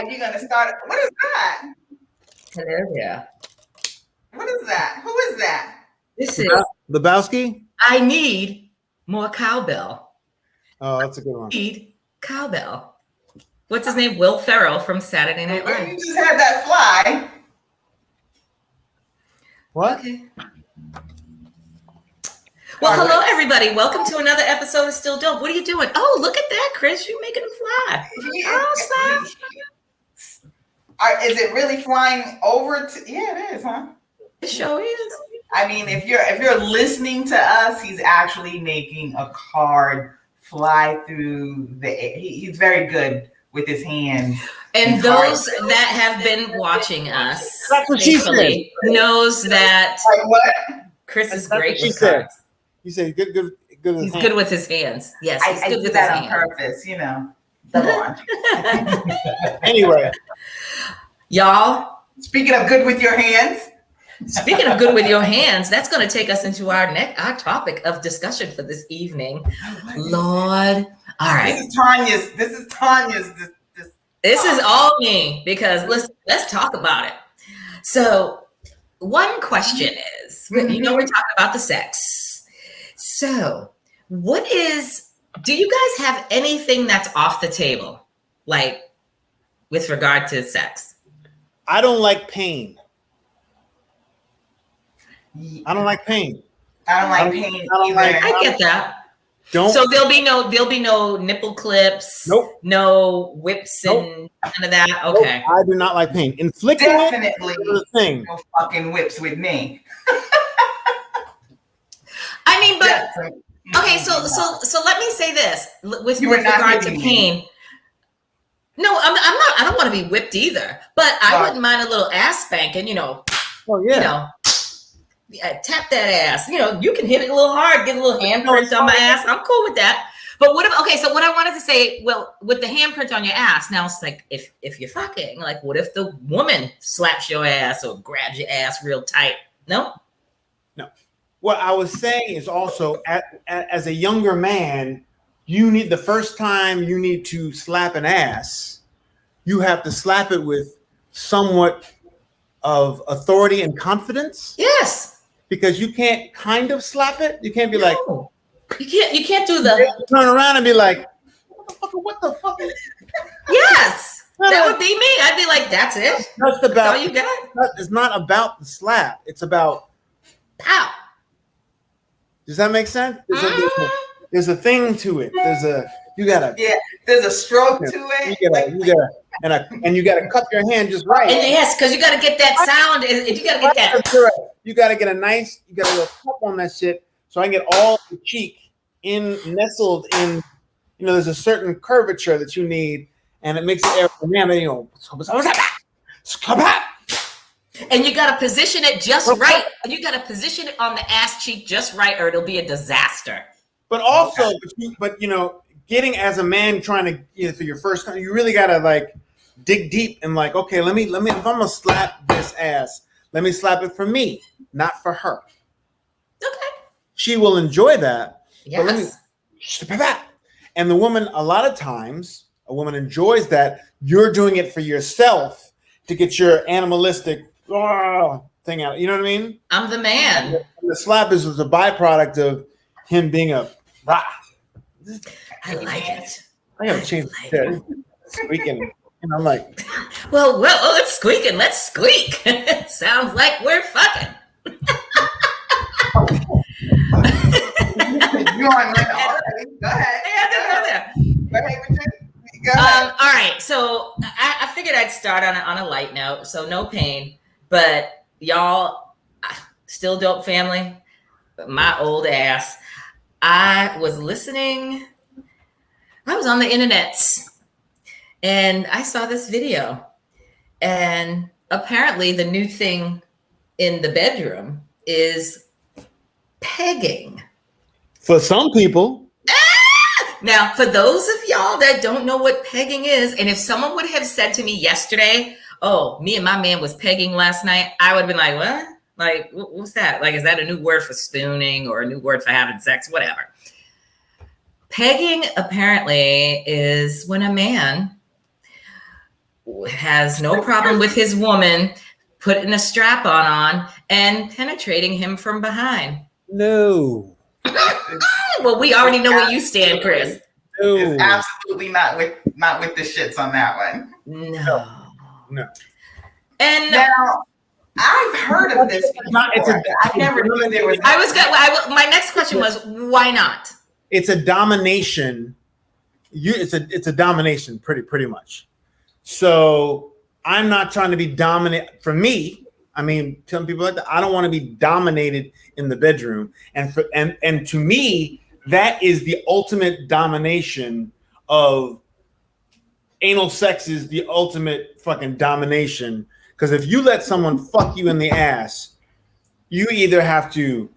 Are you gonna start? What is that? Hello there. What is that? Who is that? This is Lebowski? I need more cowbell. Oh, that's a good one. Need cowbell. What's his name? Will Ferrell from Saturday Night Live. You just had that fly. What? Okay. Well, hello everybody. Welcome to another episode of Still Dope. What are you doing? Oh, look at that, Chris. You making him fly. Oh, Is it really flying over to? Yeah, it is, huh? it sure is. I mean, if you're listening to us, he's actually making a card fly through the air. He's very good with his hands. And those that have been watching us, That's what she said. knows that Like what? Chris is That's great what she with said. cards. You said good. He's good with his hands. Yes, he's I good do with that his on hands. purpose, you know. Double entry. Anyway, Y'all, Speaking of good with your hands, speaking of good with your hands, that's going to take us into our topic of discussion for this evening. Lord, all right. This is Tanya's. This is all me because let's talk about it. So, one question is, we're talking about the sex. So, do you guys have anything that's off the table, like with regard to sex? I don't like pain. I don't like pain. I don't like pain either. I get that. Don't. So there'll be no nipple clips. Nope. No whips and none of that. Okay. Nope, I do not like pain. Inflicting Definitely it is the thing. no fucking whips with me. I mean, but okay. So let me say this with regard to pain. No, I'm not. I don't want to be whipped either. But I wouldn't mind a little ass spanking. Oh yeah. Tap that ass. You can hit it a little hard, get a little handprint on my ass. I'm cool with that. But so what I wanted to say, well, with the handprint on your ass, now it's like if you're fucking, like what if the woman slaps your ass or grabs your ass real tight? No. What I was saying is also as a younger man, the first time you need to slap an ass, you have to slap it with somewhat of authority and confidence. Yes. Because you can't kind of slap it. You can't be like, you can't do the turn around and be like, what the fuck? Yes, that would be me. I'd be like, that's it. That's all you got. It's not about the slap. It's about pow. Does that make sense? There's a thing to it. There's a stroke to it. And you gotta cup your hand just right. And yes, because you gotta get that sound. You gotta get that. You gotta get you gotta go cup on that shit so I can get all the cheek nestled in. There's a certain curvature that you need, and it makes it and you gotta position it just right. You gotta position it on the ass cheek just right, or it'll be a disaster. But also, getting as a man trying to, for your first time, you really gotta like dig deep and like, okay, let me. If I'm gonna slap this ass, let me slap it for me, not for her. Okay. She will enjoy that. Yes. And the woman, a lot of times, a woman enjoys that. You're doing it for yourself to get your animalistic thing out. You know what I mean? I'm the man. And the slap is a byproduct of him being a. I like it. I gotta change the squeaking. And I'm like, well, it's squeaking. Let's squeak. Sounds like we're fucking. You're on already. Go ahead. Go ahead. All right. So I figured I'd start on a light note. So no pain, but y'all, still dope family. But my old ass. I was listening. I was on the internet and I saw this video. And apparently the new thing in the bedroom is pegging. For some people. Now, for those of y'all that don't know what pegging is, and if someone would have said to me yesterday, oh, me and my man was pegging last night, I would have been like, what? Like, what's that? Like, is that a new word for spooning or a new word for having sex? Whatever. Pegging apparently is when a man has no problem with his woman putting a strap on and penetrating him from behind. No. Well, we already know where you stand, Chris. No. It's absolutely not with the shits on that one. No. And now I've heard of this before. I never knew there was. My next question was, why not? It's a domination. It's a domination, pretty much. So I'm not trying to be dominant. For me, I mean, telling people like that, I don't want to be dominated in the bedroom. And to me, that is the ultimate domination of anal sex. Is the ultimate fucking domination. Because if you let someone fuck you in the ass, you either have to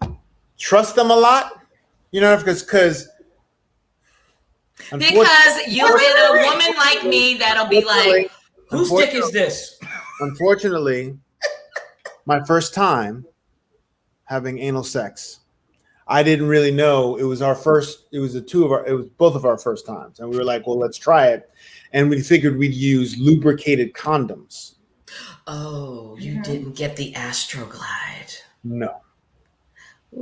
trust them a lot, you know, because you get a woman like me that'll be like, whose dick is this? Unfortunately, my first time having anal sex, I didn't really know it was both of our first times, and we were like, well, let's try it, and we figured we'd use lubricated condoms. Oh, you didn't get the Astroglide. No.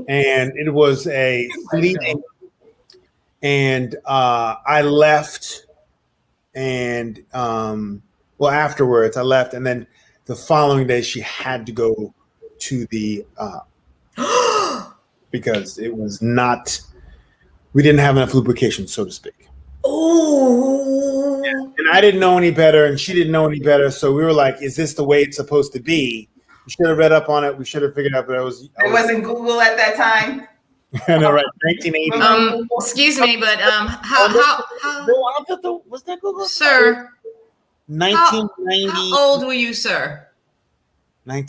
And it was a fleeting, and I left, and afterwards I left, and then the following day she had to go to the because it was not, we didn't have enough lubrication, so to speak. Oh. And I didn't know any better, and she didn't know any better. So we were like, "Is this the way it's supposed to be?" We should have read up on it. We should have figured out. But it wasn't Google at that time. No, right, 1980. Excuse me, but how was that Google? Sir, 1990. How old were you, sir? I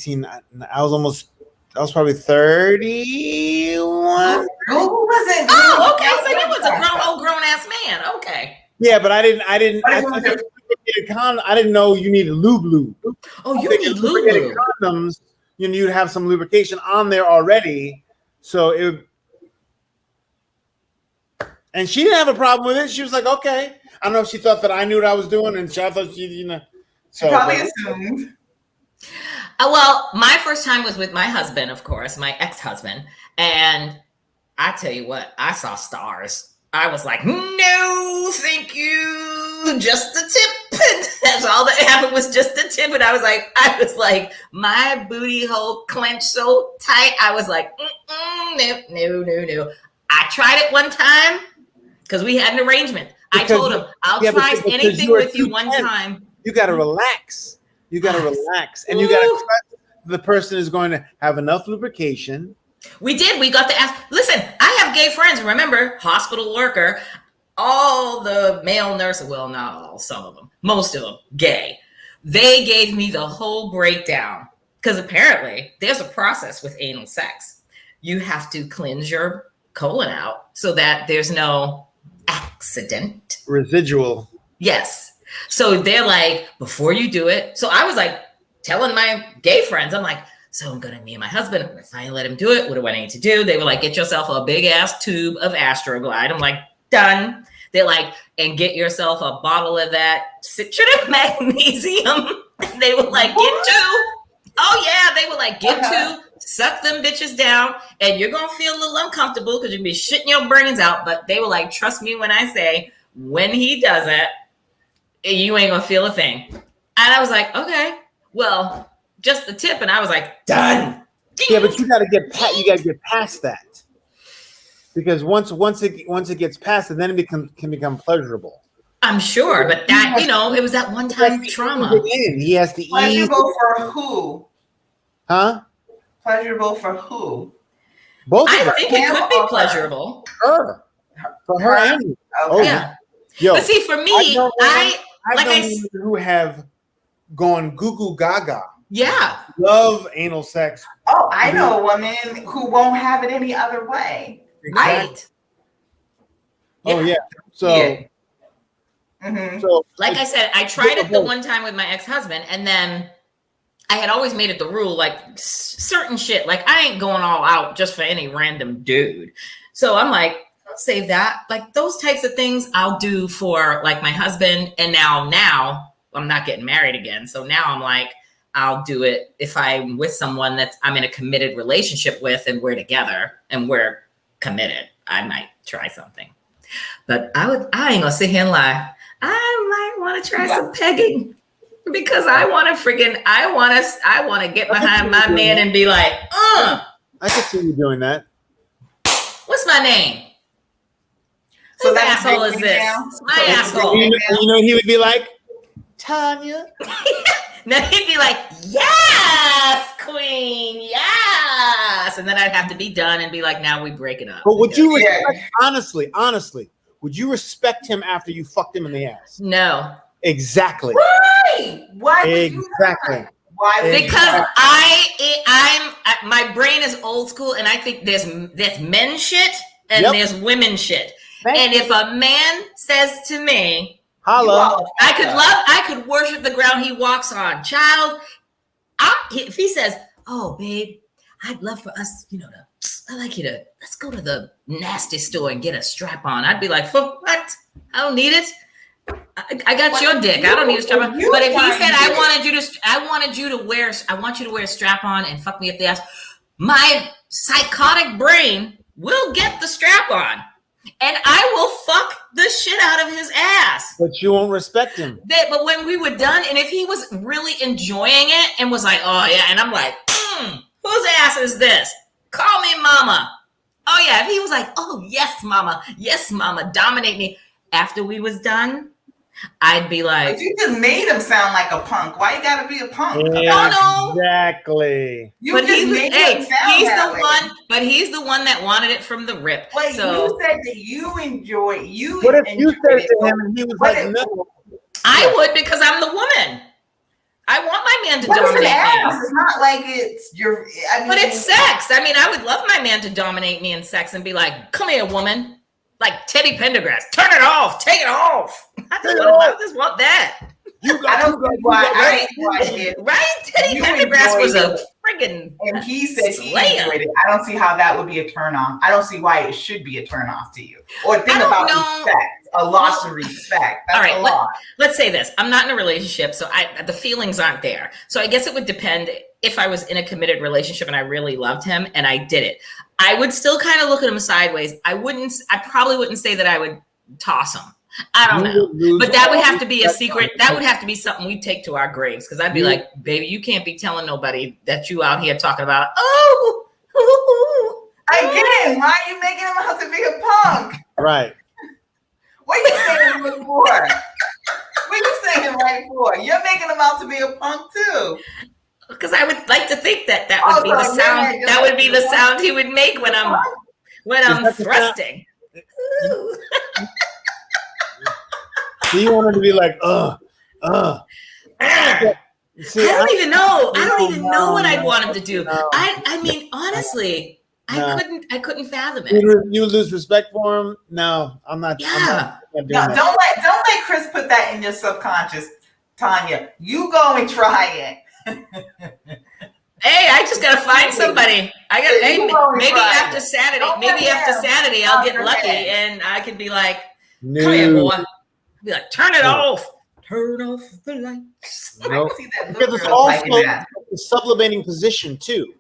was probably 31. Google wasn't. Oh, okay. So you was a grown ass man. Okay. Yeah, but I didn't know you needed lube. Oh, you need lube. Condoms, you'd have some lubrication on there already. So and she didn't have a problem with it. She was like, okay. I don't know if she thought that I knew what I was doing, and I thought she, So probably assumed. Well, my first time was with my husband, of course, my ex-husband. And I tell you what, I saw stars. I was like, no, thank you. Just the tip. That's all that happened was just the tip. And I was like, my booty hole clenched so tight. I was like, no. I tried it one time because we had an arrangement. I told him, I'll try anything with you one time. You got to relax. You got to relax. And you got to trust the person is going to have enough lubrication. We did. We got to ask. Listen, I have gay friends. Remember, hospital worker. All the male nurses, well, not all, some of them, most of them, gay. They gave me the whole breakdown because apparently there's a process with anal sex. You have to cleanse your colon out so that there's no accident. Residual. Yes. So they're like, before you do it. So I was like telling my gay friends, I'm like, so me and my husband, I'm going to finally let him do it. What do I need to do? They were like, get yourself a big ass tube of Astroglide. I'm like, done. They're like, and get yourself a bottle of that citrate magnesium. They were like, get two. Oh yeah. They were like, get two, suck them bitches down. And you're going to feel a little uncomfortable because you'll be shitting your brains out. But they were like, trust me when I say, when he does it, you ain't going to feel a thing. And I was like, okay, well, just the tip. And I was like, done. Yeah, but you got to get past that, because once it gets past it, then it can become pleasurable. I'm sure, but that it was that one time trauma. He has to eat. Pleasurable for who? Huh? Pleasurable for who? Both. I think it could be pleasurable. For her. And me. Okay. Yeah. Yo, but see, for me, who have gone goo goo gaga. Yeah. Love anal sex. Oh, I know a woman who won't have it any other way. Right. Oh yeah. So. Yeah. Mm-hmm. So, like I said, I tried it the one time with my ex-husband, and then I had always made it the rule, like certain shit, like I ain't going all out just for any random dude. So I'm like, I'll save that. Like those types of things I'll do for like my husband. And now I'm not getting married again. So now I'm like, I'll do it if I'm with someone that I'm in a committed relationship with and we're together and we're committed. I might try something. But I ain't gonna sit here and lie. I might want to try some pegging because I want to get behind my man and be like, I can see you doing that. What's my name? So Whose that's asshole is this? now? My So asshole. You know, he would be like, Tanya. No, he'd be like, yes, queen, yes. And then I'd have to be done and be like, now we break it up. But would you respect, honestly, would you respect him after you fucked him in the ass? No. Exactly. Why? Why would Exactly. you not? Why? Would Because you not? my brain is old school and I think there's men shit and Yep. there's women shit. Thank And you. if a man says to me, Holla. I could worship the ground he walks on. Child, if he says, oh, babe, I'd love for us, I'd like you to, let's go to the nasty store and get a strap on. I'd be like, what? I don't need it. I got your dick. I don't need a strap on. But if he said, I want you to wear a strap on and fuck me up the ass, my psychotic brain will get the strap on. And I will fuck the shit out of his ass. But you won't respect him. But when we were done, and if he was really enjoying it and was like, oh yeah, and I'm like, whose ass is this? Call me mama. Oh yeah, if he was like, oh yes, mama, dominate me. After we was done, I'd be like, But you just made him sound like a punk. Why you gotta be a punk? No. Exactly. But he's the one. But he's the one that wanted it from the rip. Like so you said that you enjoy you. What if you said it. to him and he was like, no? I would because I'm the woman. I want my man to What is an dominate ass? me. It's not like it's your. I mean, But it's sex. I mean, I would love my man to dominate me in sex and be like, come here, woman. Like Teddy Pendergrass. Turn it off. Take it off. I just want that. I don't see why I enjoyed it. Right? Teddy Pendergrass was a friggin' And he said he slayer. enjoyed it. I don't see how that would be a turn on. I don't see why it should be a turn off to you. Or think about respect. A loss of respect. That's all right, a lot. let's say this. I'm not in a relationship, so the feelings aren't there. So I guess it would depend if I was in a committed relationship and I really loved him and I did it. I would still kind of look at him sideways. I probably wouldn't say that I would toss him. I don't know. But that would have to be a secret. That would have to be something we'd take to our graves. Because I'd be like, baby, you can't be telling nobody that you out here talking about, Again, why are you making him out to be a punk? Right. What are you saying him for? What are you saying him right for? You're making him out to be a punk too. Because I would like to think that would be the sound. That would be the sound he would make when I'm thrusting. So you want him to be like, See, I don't even know. I don't even know what I'd want him to do. I mean, honestly, I couldn't fathom it. You would lose respect for him? No, I'm not. Yeah. I'm not doing No, that. don't let Chris put that in your subconscious, Tanya. You go and try it. Hey, I just gotta find somebody. Maybe after Saturday. Maybe after Saturday, I'll get lucky and I can be like, come here, boy. I'll be like, turn it off. Turn off the lights. No. Because it's also a sublimating position too.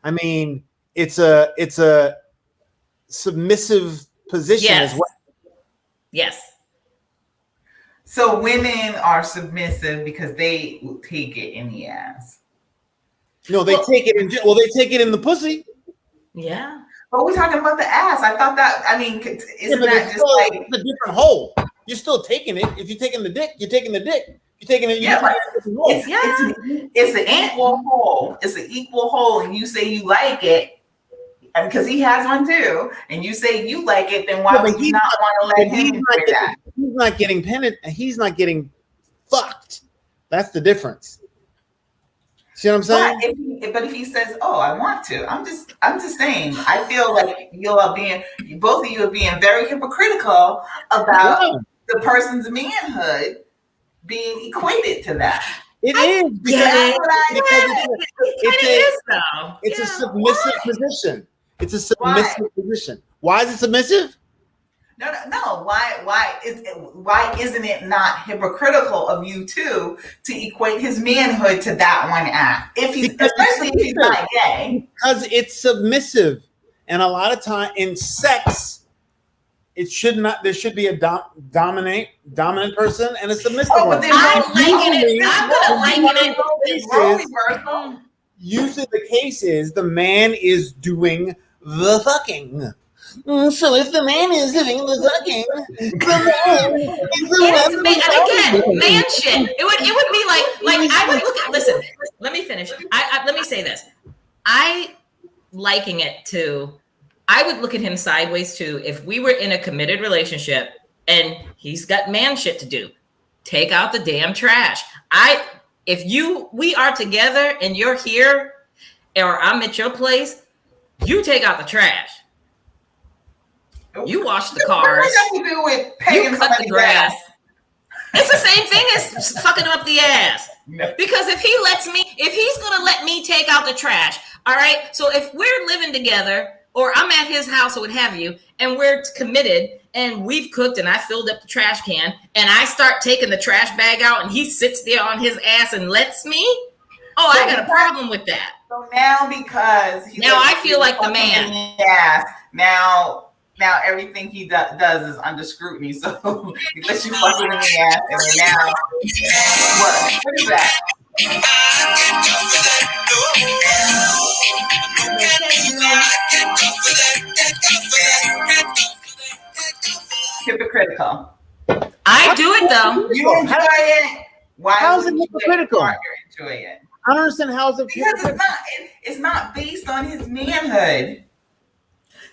I mean, it's a submissive position as well. Yes. So women are submissive because they will take it in the ass. No, they take it in. Well, they take it in the pussy. Yeah. But we're talking about the ass. I thought that. I mean, isn't that just like it's a different hole? You're still taking it. If you're taking the dick, you're taking the dick. You're taking it. Yeah, it's an equal hole. It's an equal hole, and you say you like it, and because he has one too, and you say you like it, then why would you not want to let him enjoy that? He's not getting penetrated. He's not getting fucked. That's the difference. See what I'm saying? But if he says, "Oh, I want to," I'm just saying. I feel like both of you are being very hypocritical about the person's manhood being equated to that. It is because it's a submissive position. It's a submissive position. Why is it submissive? No. Why isn't it not hypocritical of you two to equate his manhood to that one act? Especially if he's not gay, because it's submissive, and a lot of time in sex, it should not. There should be a dominant person and a submissive one. I'm liking it. I'm gonna liken it. Usually, the case is the man is doing the fucking. So if the man is doing the fucking, again, man shit. It would be like I would look at. Listen, let me finish. Let me say this. I liking it to. I would look at him sideways too. If we were in a committed relationship and he's got man shit to do, take out the damn trash. We are together and you're here, or I'm at your place, you take out the trash. You wash the cars. What does that have to do with paying you cut the grass? It's the same thing as fucking him up the ass. No. Because if he's gonna let me take out the trash, all right. So if we're living together, or I'm at his house, or what have you, and we're committed, and we've cooked, and I filled up the trash can, and I start taking the trash bag out, and he sits there on his ass and lets me. Oh, so I got a problem with that. So now because I feel like the man. Yes. Now everything he does is under scrutiny. So he lets you fuck him in the ass, and then now what is that? Hypocritical. I do it though. You enjoy it. Why? How's it hypocritical? Enjoy it. I don't understand how it's because it's not based on his manhood.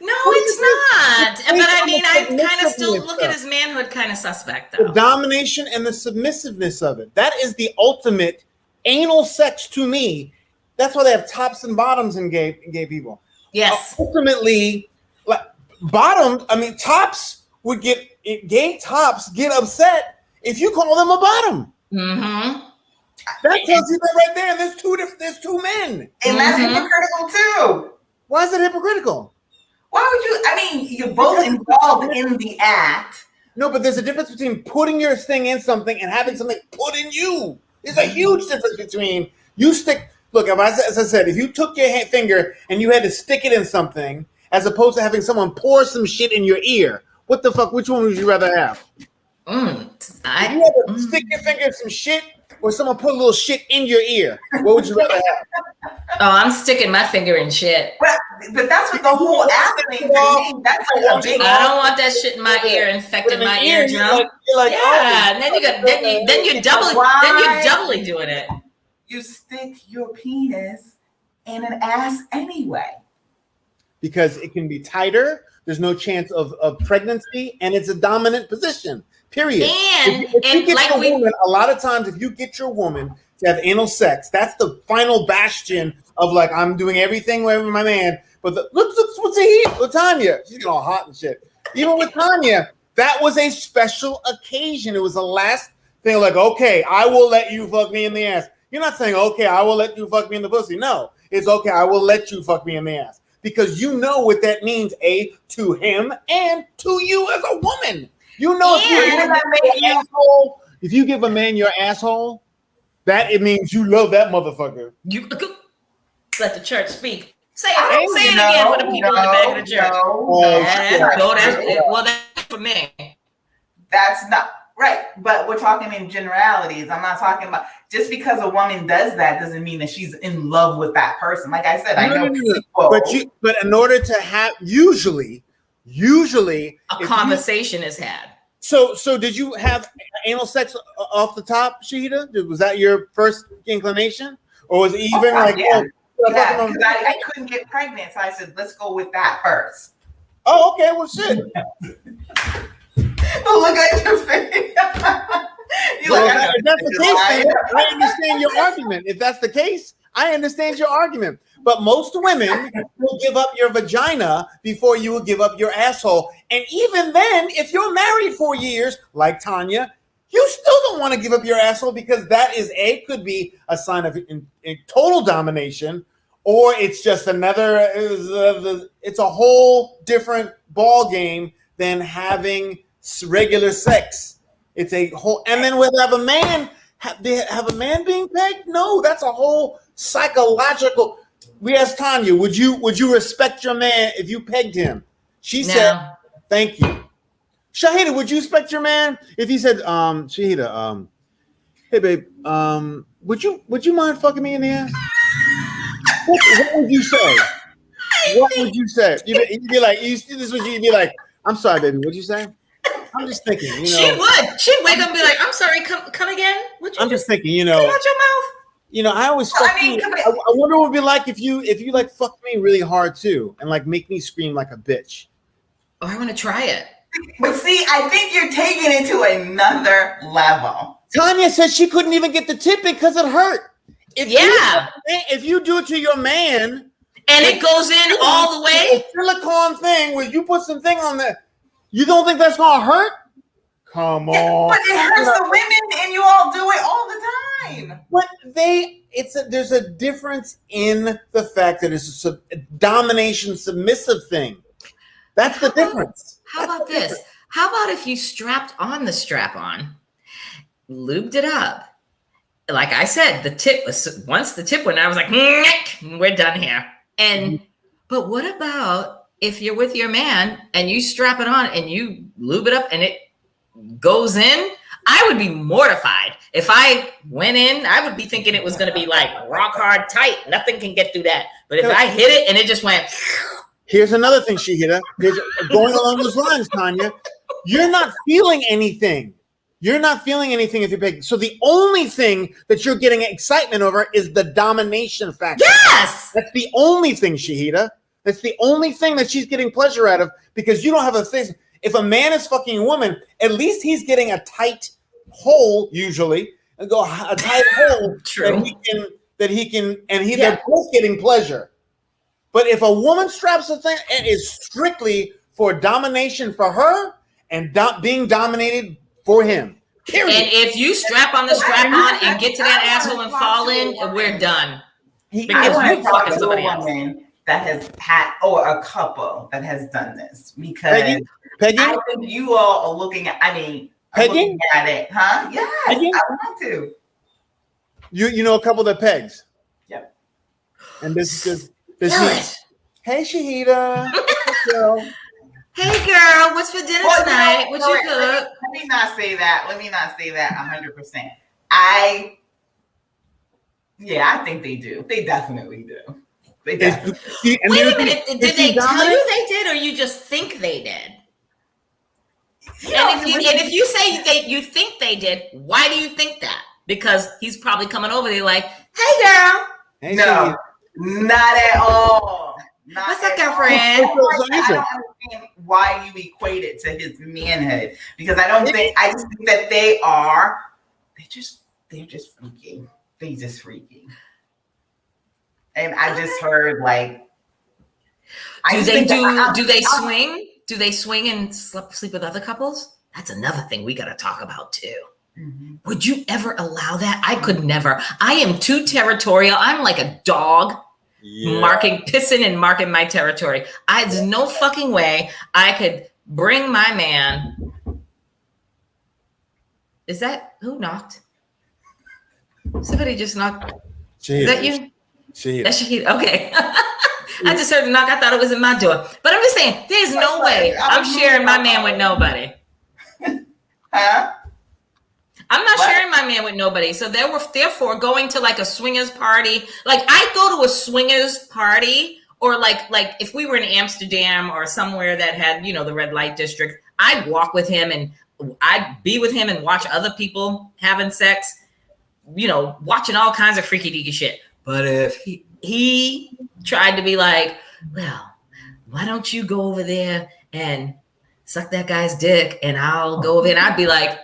No, it's not. But I mean, I kind of still look at his manhood kind of suspect, though. The domination and the submissiveness of it. That is the ultimate anal sex to me. That's why they have tops and bottoms in gay people. Yes. Ultimately, like tops would gay tops get upset if you call them a bottom. Mm-hmm. That tells you that right there. There's two men. And that's hypocritical too. Why is it hypocritical? Why would you? I mean, you're both involved in the act. No, but there's a difference between putting your thing in something and having something put in you. There's a huge difference between you stick. Look, as I said, if you took your finger and you had to stick it in something, as opposed to having someone pour some shit in your ear, what the fuck? Which one would you rather have? If you had to stick your finger in some shit, or someone put a little shit in your ear, what would you rather have? Oh, I'm sticking my finger in shit. But that's what the whole ass thing. That's like a big. I don't want that shit in my ear, infecting my eardrum. And then you're doubly doing it. You stick your penis in an ass anyway. Because it can be tighter. There's no chance of pregnancy, and it's a dominant position. Period. A lot of times, if you get your woman to have anal sex, that's the final bastion of like, I'm doing everything with my man. But look what's he with Tanya. She's getting all hot and shit. Even with Tanya, that was a special occasion. It was the last thing. Like, okay, I will let you fuck me in the ass. You're not saying, okay, I will let you fuck me in the pussy. No, it's okay, I will let you fuck me in the ass. Because you know what that means, to him and to you as a woman. You know, if you give a man your asshole, that it means you love that motherfucker. You let the church speak. Say it again for the people in the back of the church. That's for me. That's not right. But we're talking in generalities. I'm not talking about just because a woman does that doesn't mean that she's in love with that person. Like I said, I know people. But in order to have usually a conversation is had. So did you have anal sex off the top, Shahida? Was that your first inclination, or was it even I couldn't get pregnant, so I said, let's go with that first. Oh, okay. Well, shit. Look at your face. If that's the case, then I understand your argument. If that's the case, I understand your argument. But most women will give up your vagina before you will give up your asshole. And even then, if you're married for years, like Tanya, you still don't want to give up your asshole because that could be a sign of total domination, or it's just it's a whole different ball game than having regular sex. It's a whole, and then we'll have a man. Have a man being pegged? No, that's a whole psychological. We asked Tanya, would you respect your man if you pegged him? She said, "Thank you." Shahida, would you respect your man if he said, Shahida, hey babe, would you mind fucking me in the ass? What would you say? What would you say? You'd be like, you'd be like, I'm sorry, baby. What'd you say? I'm just thinking, She would. She'd wake up and be like, I'm sorry, come again? I'm just thinking, get out your mouth. I always fuck you. I wonder what it would be like if you like fuck me really hard too and like make me scream like a bitch. Oh, I want to try it. But see, I think you're taking it to another level. Tanya said she couldn't even get the tip because it hurt. If you do it to your man and it goes in all the way, a silicone thing where you put some thing on there, you don't think that's gonna hurt? Come on. But it hurts the women, and you all do it all the time. But there's a difference in the fact that it's a domination submissive thing. That's the difference. How about this? How about if you strapped on the strap-on, lubed it up? Like I said, once the tip went, I was like, we're done here. But what about if you're with your man and you strap it on and you lube it up and it goes in? I would be mortified. If I went in, I would be thinking it was going to be like rock hard tight. Nothing can get through that. But if I hit it and it just went... Here's another thing, Shahida. Going along those lines, Tanya, you're not feeling anything. You're not feeling anything if you're big. So the only thing that you're getting excitement over is the domination factor. Yes! That's the only thing, Shahida. That's the only thing that she's getting pleasure out of because you don't have a thing. If a man is fucking a woman, at least he's getting a tight hole, usually, a tight hole they're both getting pleasure. But if a woman straps a thing, it is strictly for domination for her and being dominated for him. Period. And if you strap on the strap-on and get to that asshole and fall in, we're done. Because you fucking somebody else that has had, or a couple that has done this. Because Pegging? I think you all are looking at, pegging? At it, huh? Yes, pegging? I want to. You know a couple that pegs? Yep. And this hey, Shahida. Hey, girl, what's for dinner tonight? What you cook? Let me not say that. 100%. I think they do. They definitely do. Wait a minute. Did they tell you they did, or you just think they did? And if you say you think they did, why do you think that? Because he's probably coming over there like, hey, girl. Hey, no. Not at all. What's up, girlfriend? I don't understand why you equate it to his manhood because I just think that they're just freaky. They just freaky. And I just heard do they swing? Do they swing and sleep with other couples? That's another thing we got to talk about too. Mm-hmm. Would you ever allow that? I could never. I am too territorial. I'm like a dog. Pissing and marking my territory. There's no fucking way I could bring my man. Is that who knocked? Somebody just knocked. Is that you? That's Shahida. Okay. I just heard the knock. I thought it was in my door. But I'm just saying, there's no way I'm sharing my man with nobody. Huh? I'm not sharing my man with nobody. So therefore going to like a swingers party. Like I go to a swingers party or like if we were in Amsterdam or somewhere that had, the red light district, I'd walk with him and I'd be with him and watch other people having sex, watching all kinds of freaky deaky shit. But if he tried to be like, well, why don't you go over there and suck that guy's dick and I'll go over there, and I'd be like,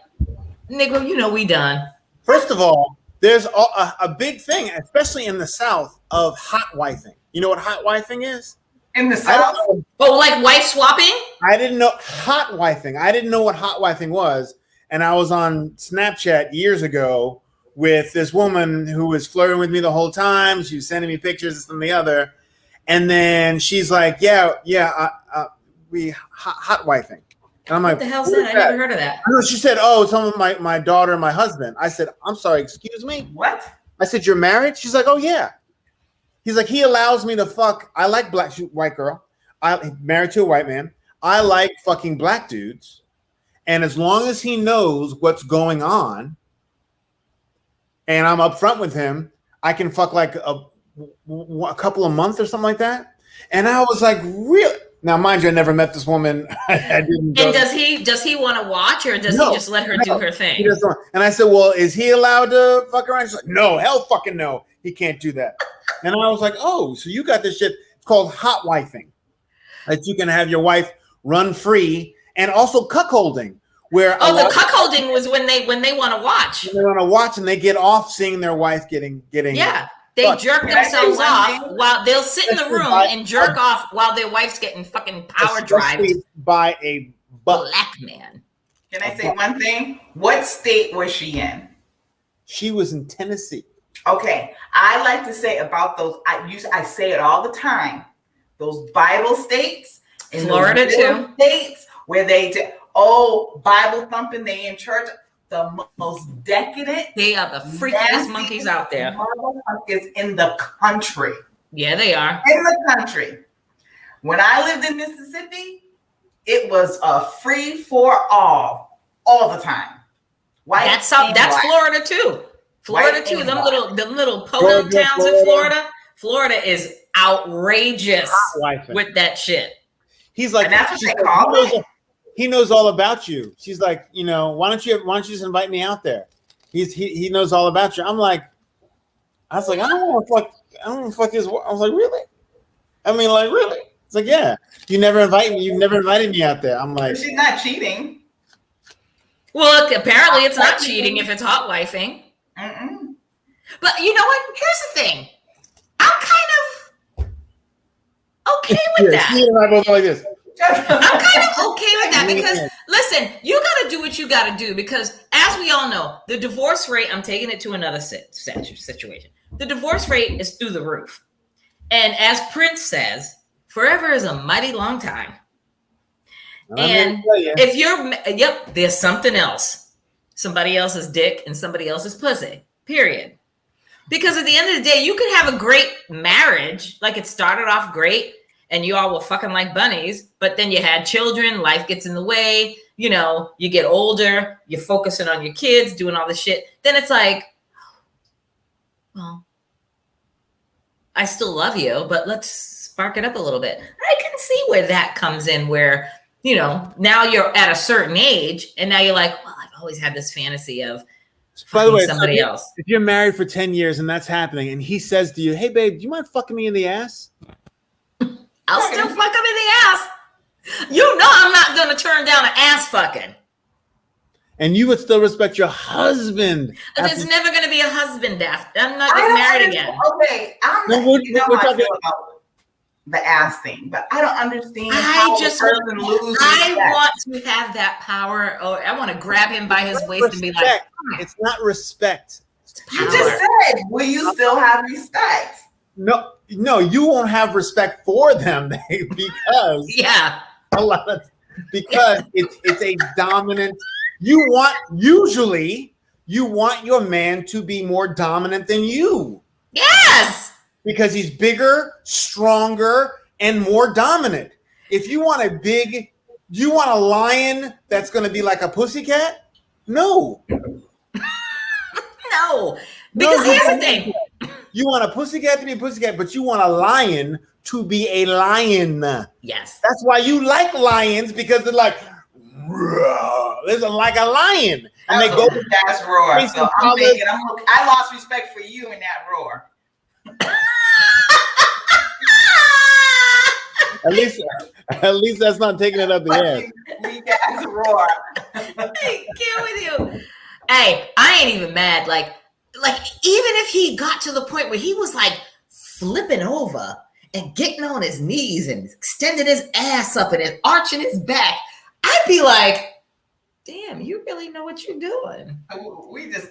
Negro, we done. First of all, there's a big thing, especially in the South, of hot wifing. You know what hot wifing is? In the South? Oh, like wife swapping? I didn't know hot wifing. I didn't know what hot wifing was. And I was on Snapchat years ago with this woman who was flirting with me the whole time. She was sending me pictures, this and the other. And then she's like, we hot wifing. And I'm What like, the hell's that? I never heard of that. I know, she said, oh, some of my daughter and my husband. I said, I'm sorry, excuse me? What? I said, you're married? She's like, oh, yeah. He's like, he allows me to fuck. I like white girl. I'm married to a white man. I like fucking black dudes. And as long as he knows what's going on and I'm upfront with him, I can fuck like a couple of months or something like that. And I was like, really? Now, mind you, I never met this woman. I didn't. And does he want to watch, or does he just let her do her thing? He doesn't. And I said, well, is he allowed to fuck around? She's like, no, hell fucking no. He can't do that. And I was like, oh, so you got this shit. It's called hot wifing. That you can have your wife run free, and also cuckolding. Where the cuckolding was when they want to watch. They want to watch, and they get off seeing their wife getting. Yeah. They jerk themselves off while they'll sit in the room and jerk off while their wife's getting fucking power drived by a black man. Can I say one thing? What state was she in? She was in Tennessee. Okay, I like to say about those. I say it all the time. Those Bible states, in Florida too, states where they Bible thumping, they in church. The most decadent. They are the freakiest monkeys out there. Motherfuckers in the country. Yeah, they are. In the country. When I lived in Mississippi, it was a free for all the time. White that's Florida too. Florida too. Them little podunk towns in Florida. Florida is outrageous with that shit. He's like, and that's what they call it. He knows all about you. She's like, why don't you just invite me out there? He knows all about you. I was like, I don't want to fuck his. I was like, really? I mean, like, really? It's like, yeah. You never invited me out there. I'm like, she's not cheating. Well, apparently it's not cheating if it's hot wifing. Mm-mm. But you know what? Here's the thing. I'm kind of okay with that. She and I both like this. I'm kind of okay with that because, listen, you got to do what you got to do because, as we all know, the divorce rate, I'm taking it to another situation. The divorce rate is through the roof. And as Prince says, forever is a mighty long time. And if there's something else. Somebody else's dick and somebody else's pussy, period. Because at the end of the day, you could have a great marriage, like it started off great, and you all were fucking like bunnies, but then you had children, life gets in the way, you get older, you're focusing on your kids, doing all this shit. Then it's like, well, I still love you, but let's spark it up a little bit. I can see where that comes in, where, now you're at a certain age, and now you're like, well, I've always had this fantasy of by the way, somebody else. If you're married for 10 years and that's happening, and he says to you, hey, babe, do you mind fucking me in the ass? I'll still fuck him in the ass. I'm not going to turn down an ass fucking. And you would still respect your husband. There's never going to be a husband after. I'm not getting married again. Okay, how I feel about the ass thing, but I don't understand how a person loses I want to have that power. Or I want to grab him by his waist and be like, it's not respect. You just said, will you still have respect? No, you won't have respect for them because because it's a dominant. You want your man to be more dominant than you. Yes. Because he's bigger, stronger, and more dominant. If you want a lion that's going to be like a pussycat? No. No. Because here's the thing. You want a pussycat to be a pussycat, but you want a lion to be a lion. Yes. That's why you like lions, because they're like, like a lion. And they go with that roar. So I'm thinking, I lost respect for you in that roar. At least that's not taking it up the ass. Weak ass roar. I can't with you. Hey, I ain't even mad. Like even if he got to the point where he was like flipping over and getting on his knees and extending his ass up and arching his back, I'd be like, damn, you really know what you're doing.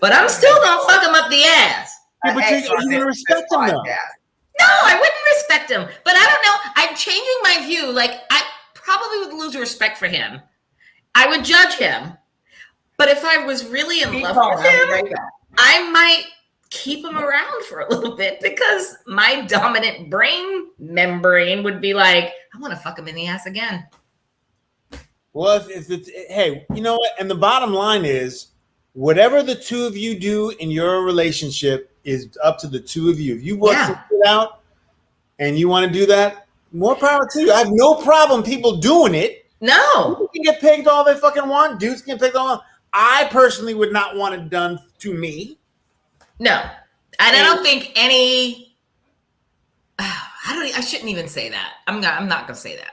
But I'm still gonna fuck him up the ass. Yeah, but you respect him though. No, I wouldn't respect him. But I don't know. I'm changing my view. Like, I probably would lose respect for him I would judge him. But if I was really in love with him, I might keep him around for a little bit because my dominant brain membrane would be like, I want to fuck him in the ass again. Well, hey, you know what? And the bottom line is, whatever the two of you do in your relationship is up to the two of you. If you work it out and you want to do that, more power to you. I have no problem people doing it. No. People can get pegged all they fucking want. Dudes can get pegged all. I personally would not want it done to me. No. And I don't think any. I shouldn't even say that. I'm not going to say that.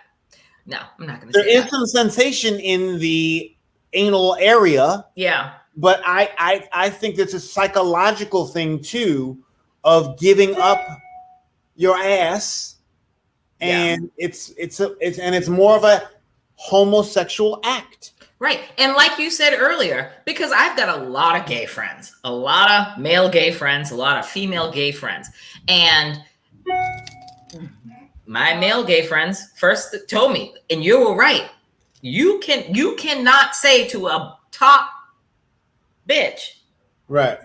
No, I'm not going to say that. There is some sensation in the anal area. Yeah. But I think it's a psychological thing too, of giving up your ass, and it's more of a homosexual act. Right. And like you said earlier, because I've got a lot of gay friends, a lot of male gay friends, a lot of female gay friends. And my male gay friends first told me, and you were right, you cannot say to a top bitch, right,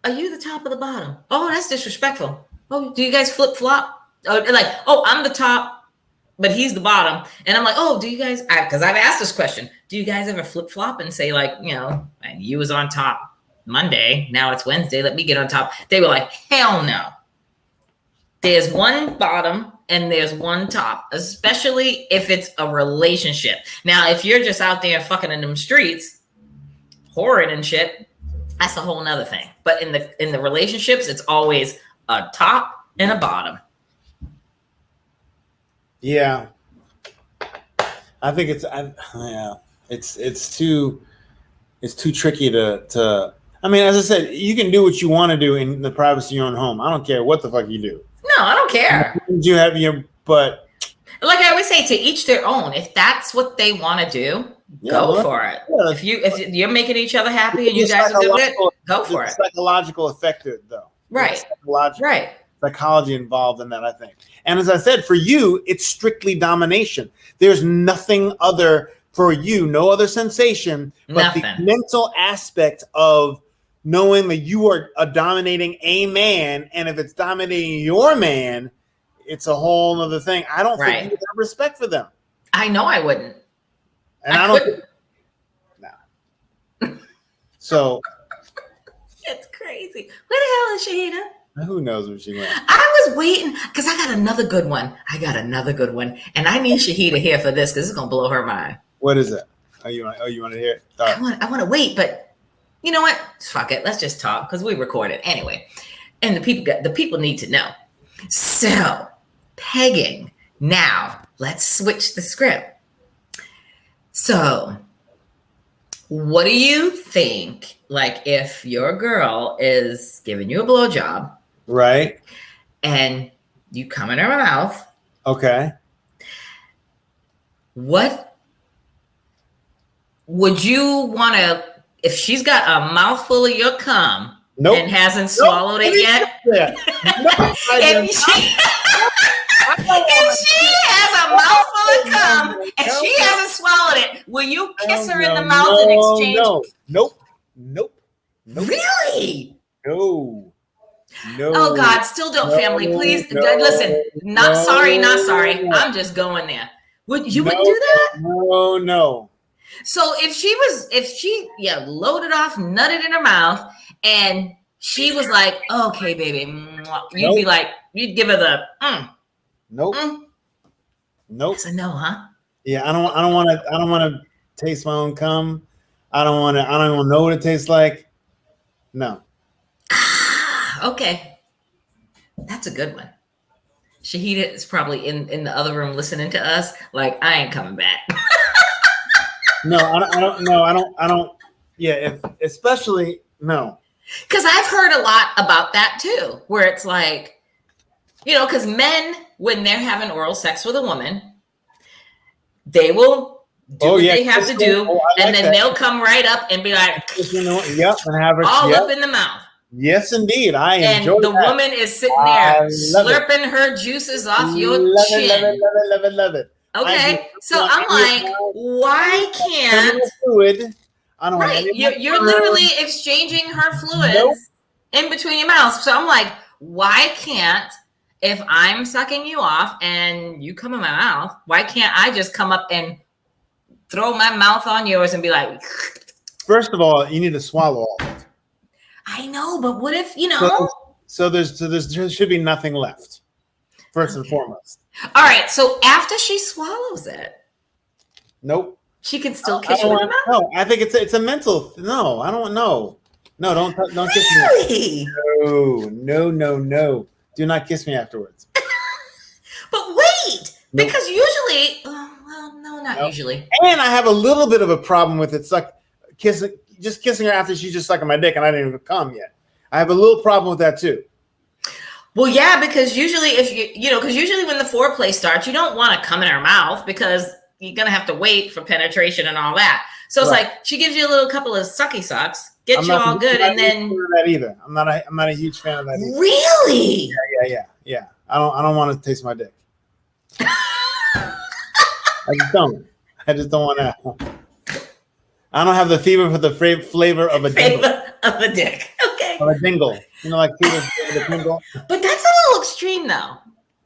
are you the top or the bottom? Oh, that's disrespectful. Oh, do you guys flip-flop? Like, oh, I'm the top, but he's the bottom. And I'm like, oh, do you guys, because I've asked this question, do you guys ever flip-flop and say, like, you know, you was on top Monday, now it's Wednesday, let me get on top? They were like, hell no. There's one bottom and there's one top, especially if it's a relationship. Now, if you're just out there fucking in them streets, whoring and shit, that's a whole nother thing. But in the relationships, it's always a top and a bottom. Yeah, I think it's too tricky to. I mean, as I said, you can do what you want to do in the privacy of your own home. I don't care what the fuck you do. No, I don't care. You have your butt. Like I always say, to each their own. If that's what they want to do, go for it. Yeah, if you're making each other happy and you guys are doing it, go for it. Psychological effect to it, though. Right. Right. Psychology involved in that, I think. And as I said, for you, it's strictly domination. There's nothing other for you, no other sensation, but the mental aspect of knowing that you are dominating a man, and if it's dominating your man, it's a whole other thing. I don't think you would have respect for them. I know I wouldn't. And I don't. No. So. It's crazy. Where the hell is Shahida? Who knows what she went? I was waiting because I got another good one. And I need Shahida here for this because it's gonna blow her mind. What is it? You want to hear it? I want to wait, but you know what? Fuck it. Let's just talk because we record it anyway. And the people need to know. So, pegging. Now, let's switch the script. So, what do you think? Like, if your girl is giving you a blowjob, right, and you come in her mouth, okay, what would you want to? If she's got a mouthful of your cum and hasn't swallowed it yet, if she has a mouthful of cum and she hasn't swallowed it, will you kiss her in the mouth in exchange? Nope. Really? No. Oh God, still don't, family. Please listen. Not sorry. I'm just going there. Wouldn't do that? No. So if she loaded off, nutted in her mouth, and she was like, okay, baby, you'd be like, you'd give her the Nope. Nope. That's a no, huh? Yeah, I don't want to taste my own cum. I don't even know what it tastes like. No. Okay. That's a good one. Shahida is probably in the other room listening to us. Like, I ain't coming back. No, I don't. Yeah, especially no. Because I've heard a lot about that too, where it's like, you know, because men, when they're having oral sex with a woman, they will do what they have to do, and then they'll come right up and be like, yep, and have her up in the mouth. Yes, indeed. I enjoy and the woman is sitting there slurping her juices off your chin. Love it. Okay, so I'm like, why can't? Fluid. I don't want Right, any you're literally exchanging her fluids in between your mouths. So I'm like, why can't, if I'm sucking you off and you come in my mouth, why can't I just come up and throw my mouth on yours and be like? First of all, you need to swallow all of it. I know, but what if So there should be nothing left. First and foremost. All right. So after she swallows it, nope. She can still kiss you in the mouth. No, I think it's a mental. No, I don't know. No, don't kiss me. No. Do not kiss me afterwards. But wait, because usually, not usually. And I have a little bit of a problem with it. It's like kissing her after she's just sucking my dick and I didn't even come yet. I have a little problem with that too. Well, yeah, because usually because usually when the foreplay starts, you don't want to come in her mouth because you're going to have to wait for penetration and all that. So it's like she gives you a little couple of sucky sucks, gets you all good, and then that either. I'm not a huge fan of that either. Really? Yeah. I don't want to taste my dick. I just don't want to. I don't have the fever for the flavor of a dick. Okay. Of a dingle. Like fever of a dingle. But that's a little extreme, though.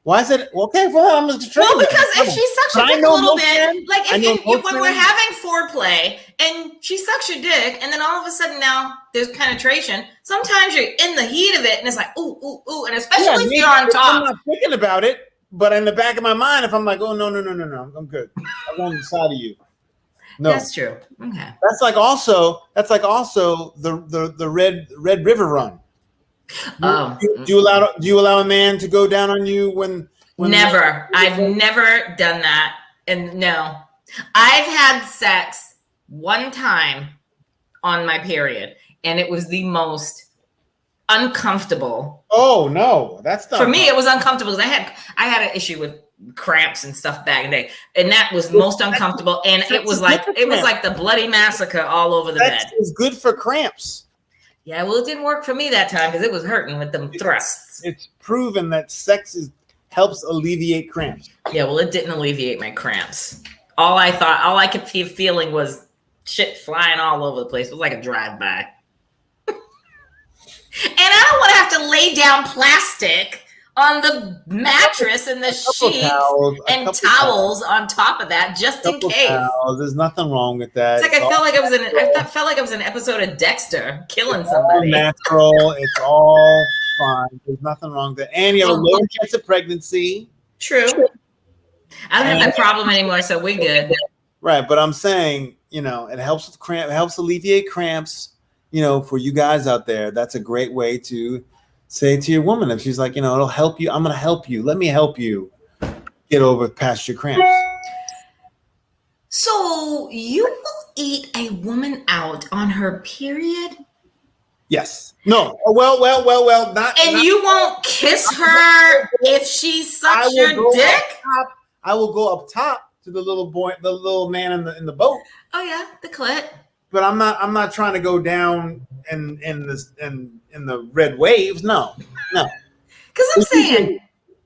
Why is it okay? Well, I'm just well, because if she sucks your dick a little bit, like when we're having foreplay and she sucks your dick, and then all of a sudden now there's penetration. Sometimes you're in the heat of it, and it's like ooh, and especially if you're on top. I'm not thinking about it, but in the back of my mind, if I'm like, oh no, I'm good. I'm on the side of you. No, that's true. Okay, that's like also the Red River Run. Do you allow a man to go down on you when never? I've never done that, and no, I've had sex one time on my period, and it was the most uncomfortable. Oh no, that's not for me. It was uncomfortable because I had an issue with cramps and stuff back in the day, and that was most uncomfortable. And it was like the bloody massacre all over the bed. It's good for cramps. Yeah, well, it didn't work for me that time because it was hurting with them thrusts. It's proven that sex helps alleviate cramps. Yeah, well, it didn't alleviate my cramps. All I could keep feeling was shit flying all over the place. It was like a drive-by. And I don't want to have to lay down plastic on the mattress and the sheets and towels on top of that, just in case. There's nothing wrong with that. It's like I felt like I was in an episode of Dexter killing somebody. Natural. It's all fine. There's nothing wrong with that. And you have a low chance of pregnancy. True. I don't have that problem anymore, so we're good. Right, but I'm saying, it helps with cramp. It helps alleviate cramps. For you guys out there, that's a great way to say to your woman, if she's like, it'll help you. I'm going to help you. Let me help you get over past your cramps. So you will eat a woman out on her period? Yes. No. Well. Not. You won't kiss her if she sucks your dick? I will go up top to the little man in the boat. Oh yeah, the clit. But I'm not trying to go down in the red waves. No. Because I'm saying,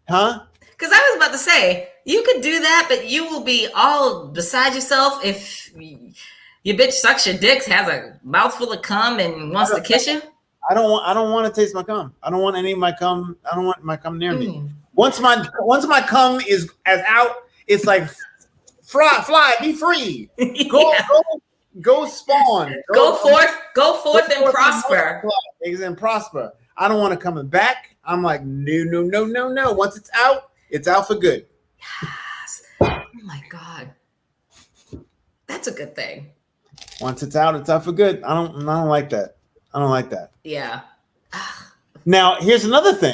huh? Because I was about to say you could do that, but you will be all beside yourself if your bitch sucks your dick, has a mouthful of cum, and wants to kiss you. I don't want to taste my cum. I don't want any of my cum. I don't want my cum near me. Once my cum is out, it's like fly, be free. Go spawn. Go forth and prosper. And prosper. I don't want to come back. I'm like, no. Once it's out for good. Yes. Oh my God. That's a good thing. Once it's out for good. I don't like that. I don't like that. Yeah. Now here's another thing.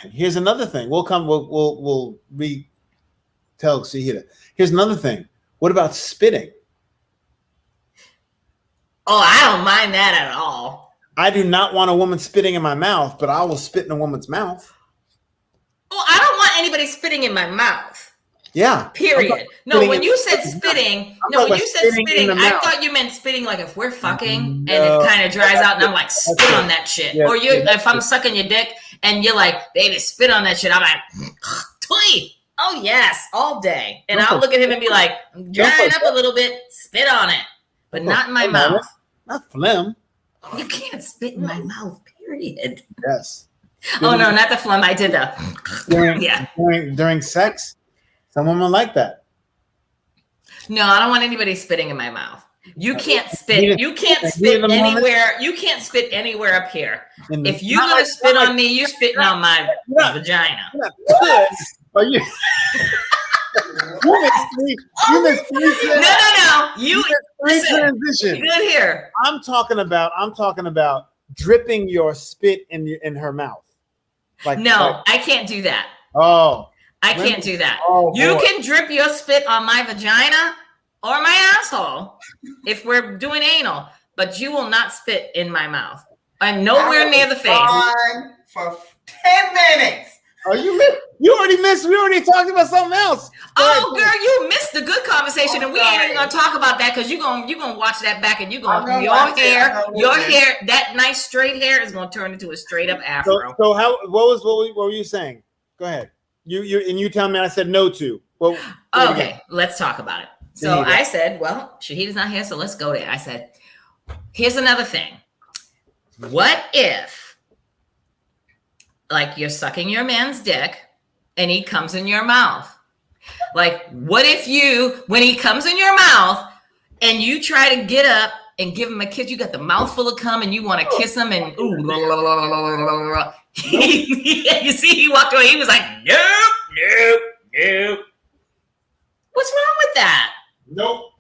We'll retell Shahida. Here's another thing. What about spitting? Oh, I don't mind that at all. I do not want a woman spitting in my mouth, but I will spit in a woman's mouth. Oh, I don't want anybody spitting in my mouth. Yeah. Period. No, when you said spitting, I thought you meant spitting like if we're fucking and it kind of dries out and I'm like, spit on that shit. Yeah, or if I'm sucking your dick and you're like, baby, spit on that shit. I'm like, toy. Oh yes, all day. And I'll look at him and be like, dry it up a little bit, spit on it, but not in my mouth. Not phlegm. You can't spit in my mouth, period. Yes. Oh no, not the phlegm. I did the during sex. Some women like that. No, I don't want anybody spitting in my mouth. You can't spit. You can't spit anywhere. You can't spit anywhere up here. If you're gonna spit on me, you spitting on my vagina. Are you? You missed three. No. You missed three transitions. Good here. I'm talking about dripping your spit in her mouth. I can't do that. Oh. I can't do that. Oh, you can drip your spit on my vagina or my asshole if we're doing anal, but you will not spit in my mouth. I'm nowhere near the face. On for 10 minutes. Oh, you already missed. We already talked about something else. Oh, girl, you missed the good conversation, and we ain't even gonna talk about that because you're gonna watch that back, and your hair, that nice straight hair is gonna turn into a straight up afro. So what were you saying? Go ahead. You tell me I said no to. Well, okay, let's talk about it. So I said, well, Shahida's not here, so let's go there. I said, here's another thing. What if, like, you're sucking your man's dick and he comes in your mouth? Like, what if when he comes in your mouth and you try to get up and give him a kiss, you got the mouth full of cum and you want to kiss him and ooh, blah, blah, blah, blah, blah, blah. You see, he walked away. He was like, nope. What's wrong with that? Nope.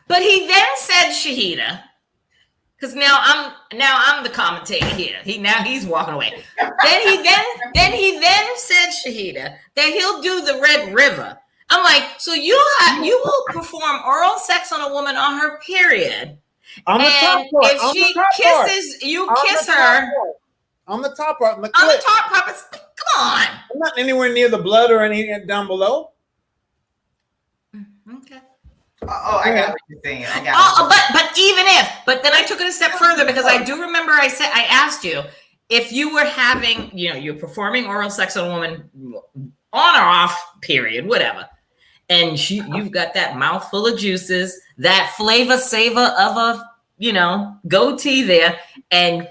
But he then said, Shahida, because now I'm the commentator here. He's walking away. then he said, Shahida, that he'll do the Red River. I'm like, so you will perform oral sex on a woman on her period. On the top part. If she kisses, you kiss her. On the top part. On the top part. Come on. I'm not anywhere near the blood or anything down below. Okay. Oh, I got what you're saying. But then I took it a step further because I do remember I asked you if you were having, you're performing oral sex on a woman on or off period, whatever. And you've got that mouthful of juices, that flavor savor of a, goatee there. And,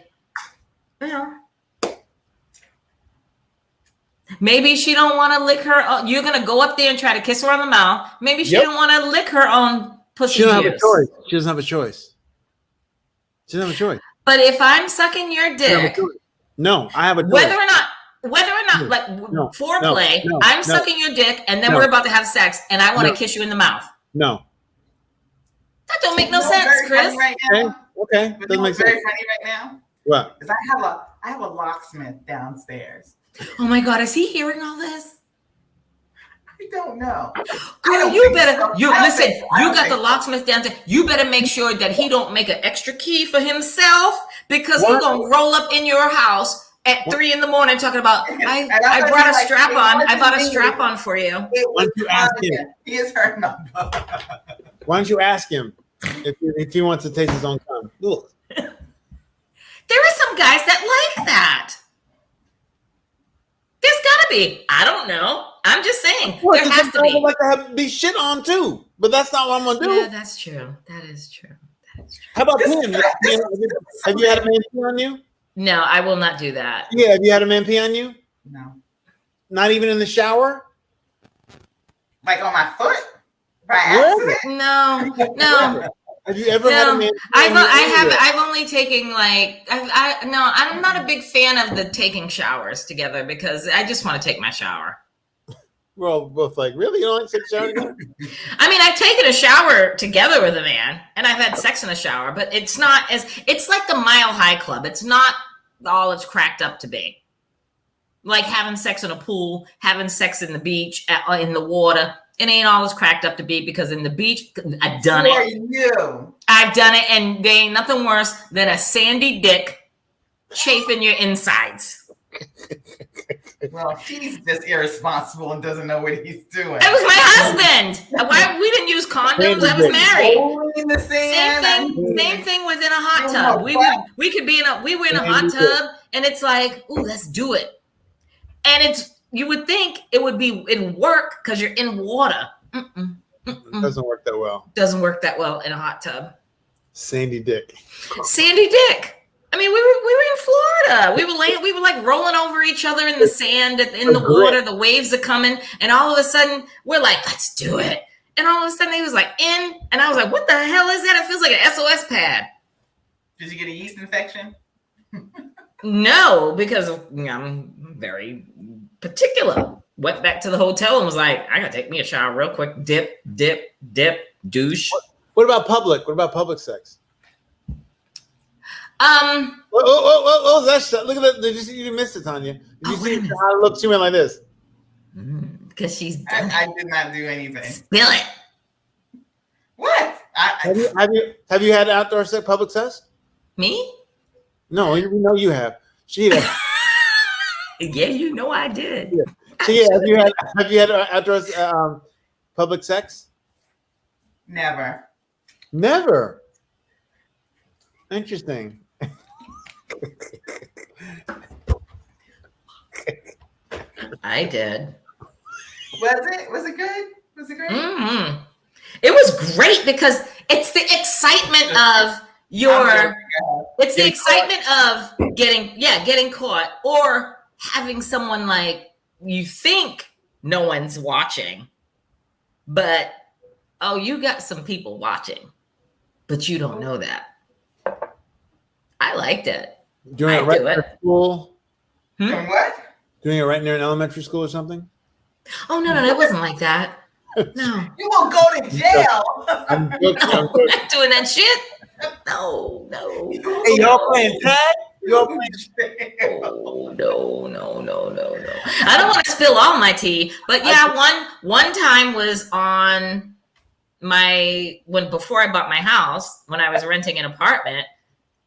maybe she don't want to lick her. You're going to go up there and try to kiss her on the mouth. Maybe she don't want to lick her own pussy. She doesn't have a choice. She doesn't have a choice. But if I'm sucking your dick. No, I have a choice. Whether or not foreplay, I'm sucking your dick and then we're about to have sex and I want to kiss you in the mouth. No. That don't make no sense, Chris. Right now. Okay. Doesn't make sense. Very funny right now. What? Because I have a locksmith downstairs. Oh my God, is he hearing all this? I don't know. Girl, you got the locksmith downstairs. You better make sure that he don't make an extra key for himself because he's gonna roll up in your house at 3 a.m. talking about I brought a strap on. I bought a strap on for you. Why don't you ask him? He is her number. Why don't you ask him if he wants to taste his own cum? Look. There are some guys that like that. There's gotta be. I don't know. I'm just saying. There has to be. Like to be shit on too, but that's not what I'm gonna do. Yeah, that's true. That is true. How about him? Have you had a man pee on you? No, I will not do that. Yeah, have you had a man pee on you? No. Not even in the shower? Like on my foot? By accident? No. Have you ever had a man? I've only taken I'm not a big fan of the taking showers together because I just want to take my shower. We're all both like, really? You don't like to take a shower together? I mean, I've taken a shower together with a man and I've had sex in a shower, but it's like the Mile High Club. It's not all it's cracked up to be. Like having sex in a pool, having sex in the beach, in the water. It ain't always cracked up to be because in the beach, I've done it. I've done it, and there ain't nothing worse than a sandy dick chafing your insides. Well, he's just irresponsible and doesn't know what he's doing. That was my husband. We didn't use condoms. I was married. In the sand. Same thing was in a hot tub. We were in a hot tub, and it's like, ooh, let's do it. And it's you would think it would be in work because you're in water. It doesn't work that well. Doesn't work that well in a hot tub. Sandy Dick. Sandy Dick. I mean, we were in Florida. We were like rolling over each other in the sand, in the water. The waves are coming, and all of a sudden we're like, let's do it. And all of a sudden he was like in, and I was like, what the hell is that? It feels like an SOS pad. Did you get a yeast infection? No, because I'm very particular. Went back to the hotel and was like, I gotta take me a shower real quick. Dip, douche. What about public? What about public sex? That's look at that. You missed it, Tanya. Did you see how it looked? She went like this. Because she's done I did not do anything. Spill it. What? Have you had outdoor sex, public sex? Me? No, we know you have. She had. Yeah, you know I did. Yeah. Have you had outdoor public sex? Never. Never. Interesting. I did. Was it good? Was it great? Mm-hmm. It was great because it's the excitement of it's the excitement of getting caught or having someone like you think no one's watching, but you got some people watching, but you don't know that. I liked it. Doing it right near school? Doing what? Doing it right near an elementary school or something? Oh no, it wasn't like that. No. You won't go to jail. I'm not doing that shit. No. Hey, y'all playing tag? Y'all playing No. I don't want to spill all my tea, but yeah, one time was on before I bought my house, when I was renting an apartment,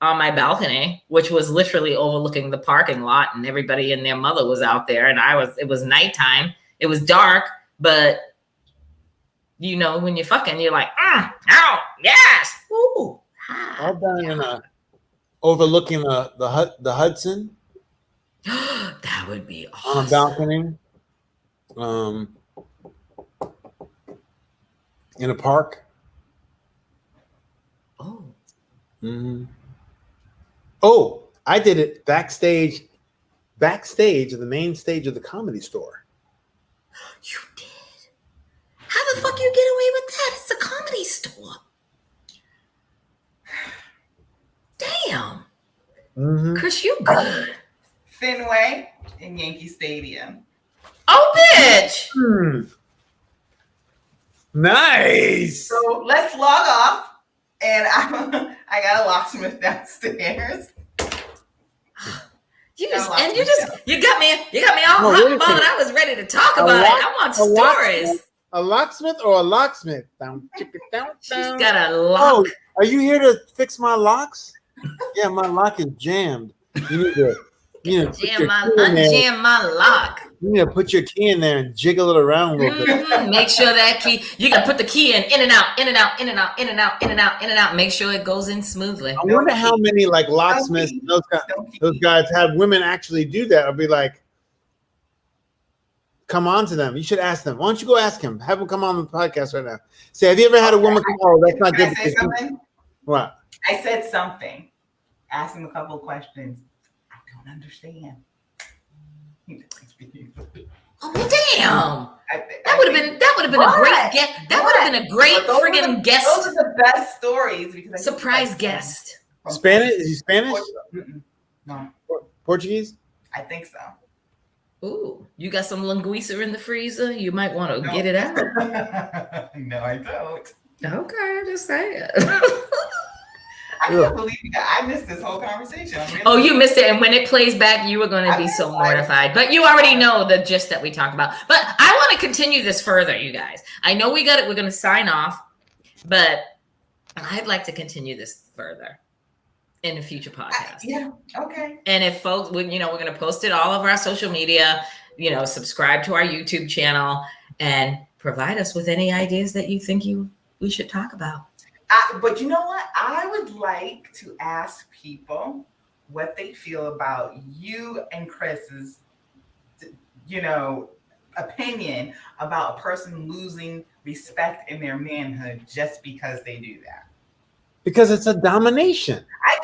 on my balcony, which was literally overlooking the parking lot, and everybody and their mother was out there, and it was nighttime. It was dark, but you know, when you're fucking, you're like, oh, yes. Ooh. All down in overlooking the Hudson. That would be awesome. On a balcony. In a park. Oh. Mm-hmm. Oh, I did it backstage of the main stage of the Comedy Store. You did? How the fuck you get away with that? It's a Comedy Store. Damn. Mm-hmm. Chris, you good. Fenway in Yankee Stadium. Oh, bitch. Nice. So let's log off. And I got a locksmith downstairs. You got me all hot and bothered. I was ready to talk about it. I want stories. A locksmith or a locksmith? She's got a lock. Oh, are you here to fix my locks? Yeah, my lock is jammed. You need to unjam my lock. You need to put your key in there and jiggle it around a little bit. Make sure that key, you can put the key in and out, in and out, in and out, in and out, in and out, in and out. Make sure it goes in smoothly. I wonder how many like locksmiths, those guys have women actually do that. I'll be like, come on to them. You should ask them. Why don't you go ask him? Have him come on the podcast right now. Say, have you ever had a woman come? Oh, that's not good. I say something? What? I said something. Asked him a couple of questions. I don't understand. Oh damn! That would have been a great guest. That would have been a great friggin' guest. Those are the best stories because surprise guest. Spanish? Is he Spanish? No. Portuguese? I think so. Ooh, you got some linguiça in the freezer? You might want to get it out. No, I don't. Okay, I'm just saying. I can't believe I missed this whole conversation. Oh, you missed it. And when it plays back, you were going to be so mortified. But you already know the gist that we talk about. But I want to continue this further, you guys. I know we got it. We're going to sign off. But I'd like to continue this further in a future podcast. Yeah. Okay. And if folks, we're going to post it all over our social media, subscribe to our YouTube channel and provide us with any ideas that you think we should talk about. But you know what? I would like to ask people what they feel about you and Chris's opinion about a person losing respect in their manhood just because they do that. Because it's a domination. I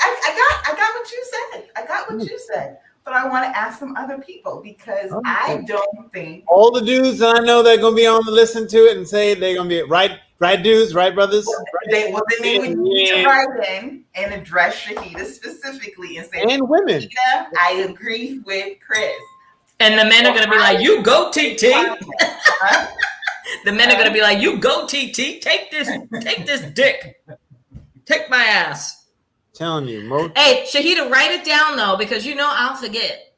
got what you said. I got what you said. But I want to ask some other people because I don't think all the dudes that I know that are going to be on to listen to it and say they're going to be right dudes, right brothers. They would need to write in and address Shahida specifically and say, and women. Shahida, I agree with Chris. And the men are going to be like, you go, TT. The men are going to be like, you go, TT. Take this dick. Take my ass. Telling you, hey, Shahida, write it down though, because I'll forget.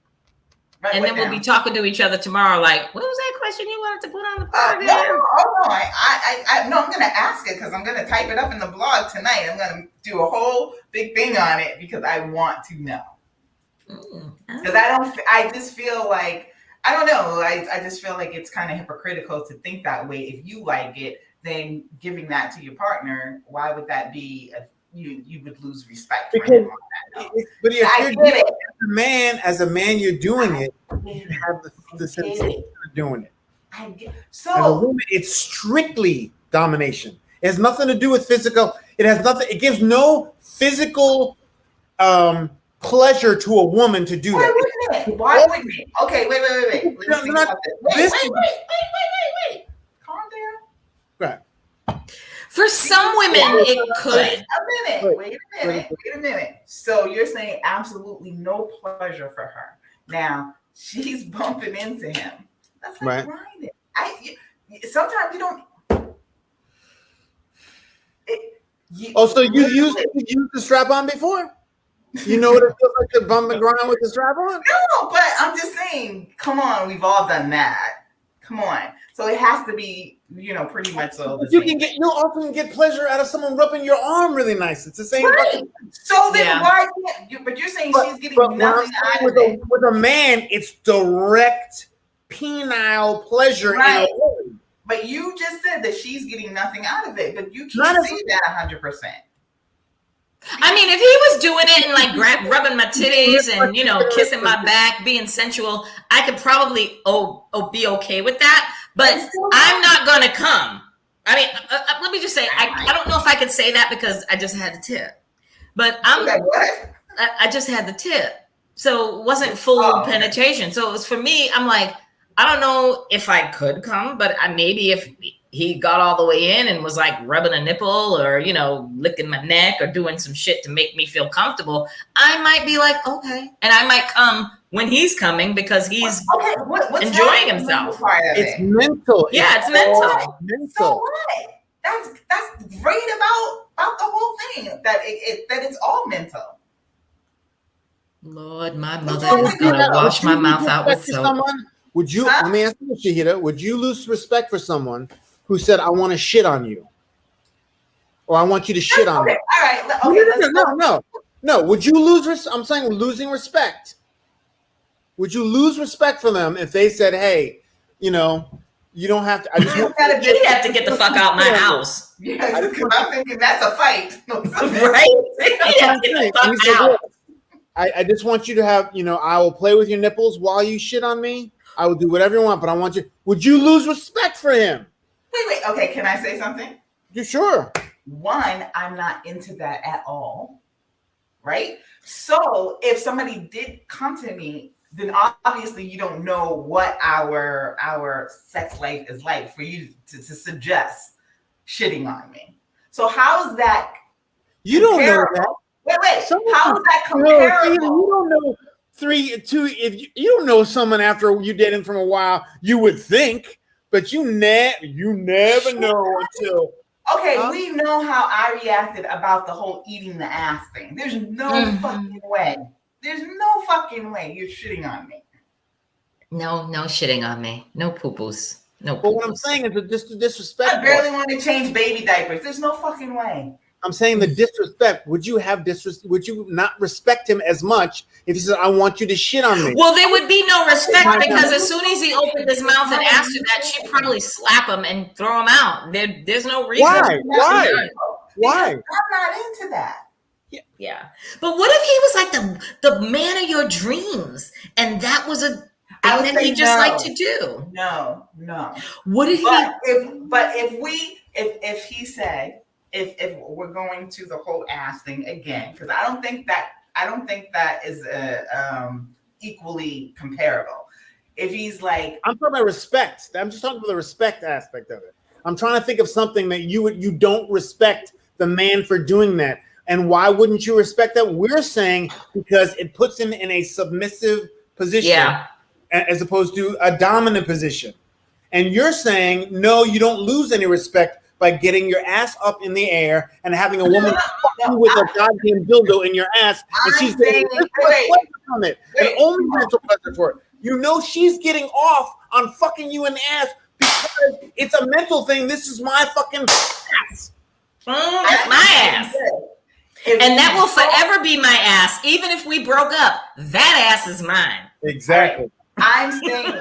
And then we'll be talking to each other tomorrow. Like, what was that question you wanted to put on the podcast? No, I'm going to ask it because I'm going to type it up in the blog tonight. I'm going to do a whole big thing on it because I want to know. Because I just feel like, I don't know. I just feel like it's kind of hypocritical to think that way. If you like it, then giving that to your partner, why would that be you would lose respect for him on that note. But if you're doing it as a man, you're doing it. You have the sensation of doing it. So as a woman, it's strictly domination. It has nothing to do with physical. It has nothing. It gives no physical pleasure to a woman to do that. Why wouldn't it? Okay, wait. Let me think about this. Wait. Calm down. Right. For some women, it could. Wait a minute. So you're saying absolutely no pleasure for her. Now, she's bumping into him. That's like grinding. Sometimes you don't. So you used the strap on before? You know what it feels like to bump and grind with the strap on? No, but I'm just saying, come on, we've all done that. Come on. So it has to be, pretty much so. You'll often get pleasure out of someone rubbing your arm really nice. It's the same. Right. So then why can't you? But you're saying she's getting nothing out of it. With a man, it's direct penile pleasure. Right. But you just said that she's getting nothing out of it. But you can't say that 100%. I mean, if he was doing it and like rubbing my titties and kissing my back, being sensual, I could probably be okay with that. But I'm not gonna come. I mean, let me just say, I don't know if I could say that because I just had the tip. But I just had the tip, so it wasn't full penetration. So it was for me. I'm like, I don't know if I could come, but maybe if he got all the way in and was like rubbing a nipple or, licking my neck or doing some shit to make me feel comfortable, I might be like, okay. And I might come when he's coming because he's enjoying himself. It's mental. Yeah, it's mental. So what? That's great about the whole thing, that it's all mental. Lord, my mother is going to wash my mouth out with soap. Would you, let me ask you, Shahida, would you lose respect for someone who said, I want to shit on you? Or I want you to shit on me? All right. Okay, no. Would you lose, I'm saying losing respect. Would you lose respect for them if they said, hey, you don't have to. You'd have to get the fuck out my house. Yeah, because I'm thinking that's a fight. Right? I just want you to have, I will play with your nipples while you shit on me. I will do whatever you want, but I want you. Would you lose respect for him? Wait. Okay, can I say something? You sure? One, I'm not into that at all. Right? So if somebody did come to me, then obviously you don't know what our sex life is like for you to suggest shitting on me. So how's that? You don't know that. Wait. How is that comparable? You don't know if you don't know someone after you dated them for a while, you would think, but you never know until. Okay, we know how I reacted about the whole eating the ass thing. There's no fucking way. There's no fucking way you're shitting on me. No shitting on me. No poo-poos. No. But what I'm saying is just the disrespect. I barely want to change baby diapers. There's no fucking way. I'm saying the disrespect. Would you not respect him as much if he said, I want you to shit on me? Well, there would be no respect because as soon as he opened his mouth and asked her that, she'd probably slap him and throw him out. There's no reason. Why? I'm not into that. Yeah. But what if he was like the man of your dreams and that was And then he just liked to do. No. What if if he said, if we're going to the whole ass thing again, because I don't think that is equally comparable. If he's like, I'm talking about respect. I'm just talking about the respect aspect of it. I'm trying to think of something that you don't respect the man for doing that. And why wouldn't you respect that? We're saying because it puts him in a submissive position as opposed to a dominant position. And you're saying, no, you don't lose any respect by getting your ass up in the air and having a woman fuck you with a goddamn dildo in your ass. And she's getting pleasure from it. And only mental pleasure for it. You know she's getting off on fucking you in the ass because it's a mental thing. This is my fucking ass. That's my ass. And that will forever be my ass. Even if we broke up, that ass is mine. Exactly. I'm saying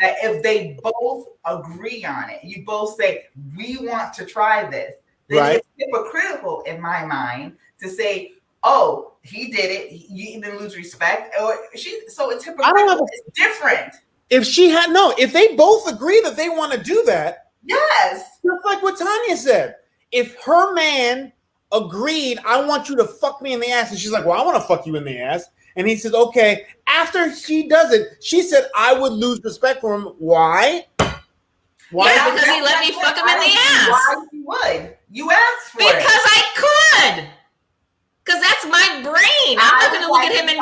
that if they both agree on it, you both say, we want to try this, then it's hypocritical in my mind to say, oh, he did it, you even lose respect, or so it's hypocritical. It's different. If they both agree that they want to do that, yes. Just like what Tanya said. If her man agreed, I want you to fuck me in the ass, and she's like, well, I want to fuck you in the ass. And he says, okay. After she does it, she said, I would lose respect for him. Why? Yeah, because he let me fuck him in the ass. Why you would? You asked for it. Because I could. Because that's my brain. I'm not going to look at him and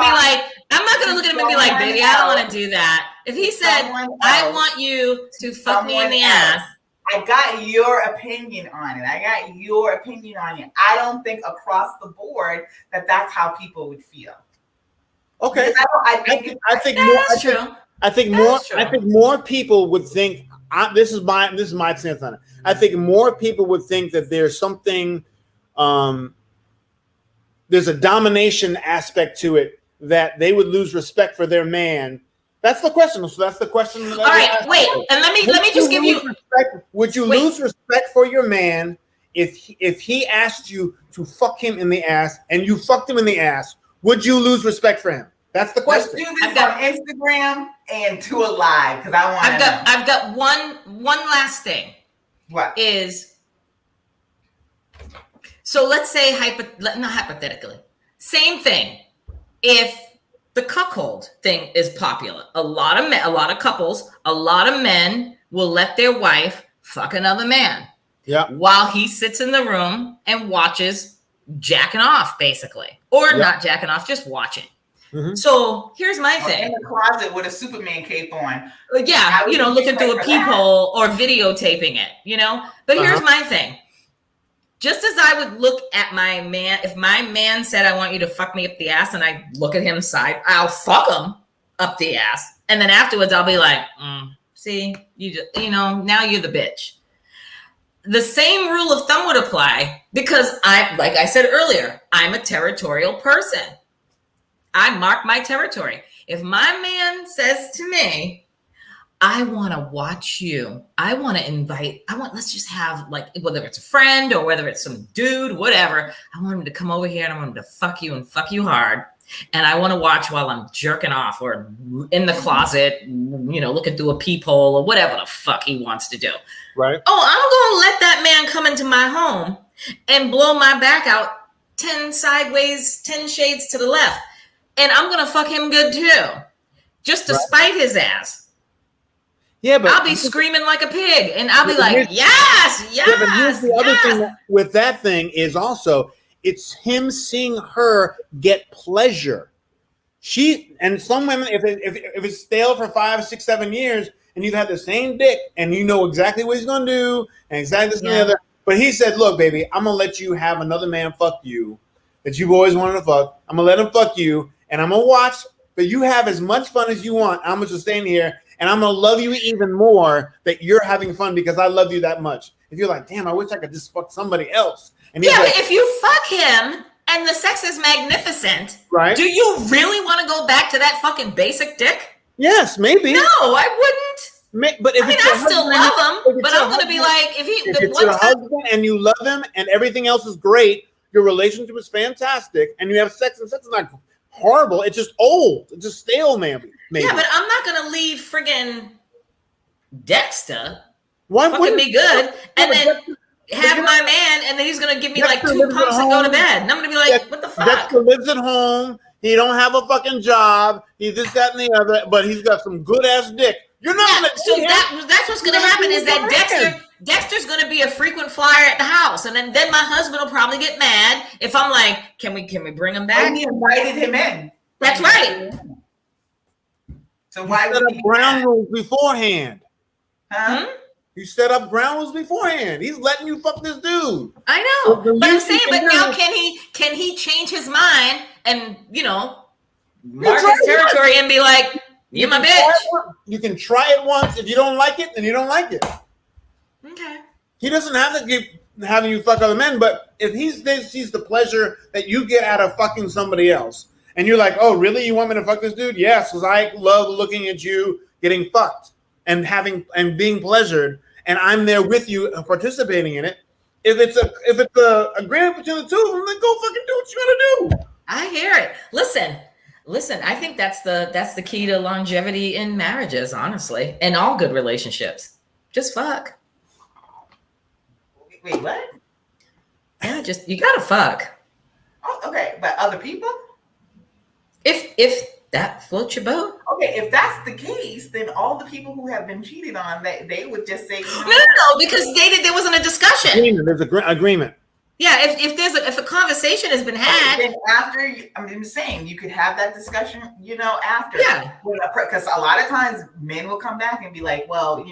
be like, baby, I don't want to do that. If he said, I want you to fuck me in the ass. I got your opinion on it. I don't think across the board that's how people would feel. Okay. I think more people would think. This is my stance on it. I think more people would think that there's something. There's a domination aspect to it that they would lose respect for their man. That's the question. So that's the question. All right, wait, and let me just give you. Would you lose respect for your man if he asked you to fuck him in the ass and you fucked him in the ass? Would you lose respect for him? That's the question. Let's do this on Instagram and do a live because I want. I've got one last thing. What is? So let's say not hypothetically, same thing. If the cuckold thing is popular, a lot of couples, a lot of men will let their wife fuck another man. Yeah. While he sits in the room and watches jacking off, basically, or not jacking off, just watching. Mm-hmm. So here's my thing. In the closet with a Superman cape on. Yeah, looking through a peephole or videotaping it, But here's my thing. Just as I would look at my man, if my man said, I want you to fuck me up the ass, and I look at him side, I'll fuck him up the ass. And then afterwards, I'll be like, see, now you're the bitch. The same rule of thumb would apply because like I said earlier, I'm a territorial person. I mark my territory. If my man says to me, I want to watch you, let's just have whether it's a friend or whether it's some dude, whatever. I want him to come over here and I want him to fuck you and fuck you hard. And I want to watch while I'm jerking off or in the closet, looking through a peephole or whatever the fuck he wants to do. Right. Oh, I'm going to let that man come into my home and blow my back out 10 sideways, 10 shades to the left. And I'm going to fuck him good too, just to spite his ass. Yeah, but I'll be screaming like a pig and I'll be like, yes. Yeah, but here's the other thing with that thing is also, it's him seeing her get pleasure. And some women, if it's stale for 5, 6, 7 years and you've had the same dick and you know exactly what he's going to do and exactly this and the other, but he said, look, baby, I'm going to let you have another man fuck you that you've always wanted to fuck. I'm going to let him fuck you and I'm going to watch, but you have as much fun as you want. I'm just staying here and I'm going to love you even more that you're having fun because I love you that much. If you're like, damn, I wish I could just fuck somebody else. And but if you fuck him and the sex is magnificent, right? Do you really want to go back to that fucking basic dick? Yes, maybe. No, I wouldn't. But if I still love him, but I'm going to be like, if it's your husband and you love him and everything else is great, your relationship is fantastic, and you have sex, and sex is not horrible. It's just old. It's just stale, maybe. Yeah, but I'm not gonna leave friggin' Dexter Why fucking me good and then have Dexter, my man, and then he's gonna give me Dexter like 2 pumps and go to bed. And I'm gonna be like, what the fuck? Dexter lives at home. He don't have a fucking job. He's this, that, and the other, but he's got some good ass dick. You're not gonna so that's what's gonna happen is that Dexter's gonna be a frequent flyer at the house, and then my husband will probably get mad if I'm like, can we bring him back? And he invited him in. That's right. So why set would up ground rules beforehand? Huh? You set up ground rules beforehand. He's letting you fuck this dude. I know, but I'm saying, but now can he change his mind and mark his territory and be like, you're my bitch? You can try it once. If you don't like it, then you don't like it. Okay. He doesn't have to keep having you fuck other men, but if he sees the pleasure that you get out of fucking somebody else, and you're like, oh, really? You want me to fuck this dude? Yes, because I love looking at you getting fucked and being pleasured, and I'm there with you participating in it. If it's a agreement between the two of them, then go fucking do what you gotta do. I hear it. Listen, I think that's the key to longevity in marriages, honestly, and all good relationships. Just fuck. Wait, what? Yeah, just you gotta fuck. Oh, okay, but other people? If that floats your boat. Okay, if that's the case, then all the people who have been cheated on, they would just say, no, because there wasn't a discussion. There's an agreement. Yeah, if a conversation has been had, then after, I'm saying you could have that discussion, after. Yeah. Because a lot of times men will come back and be like, well,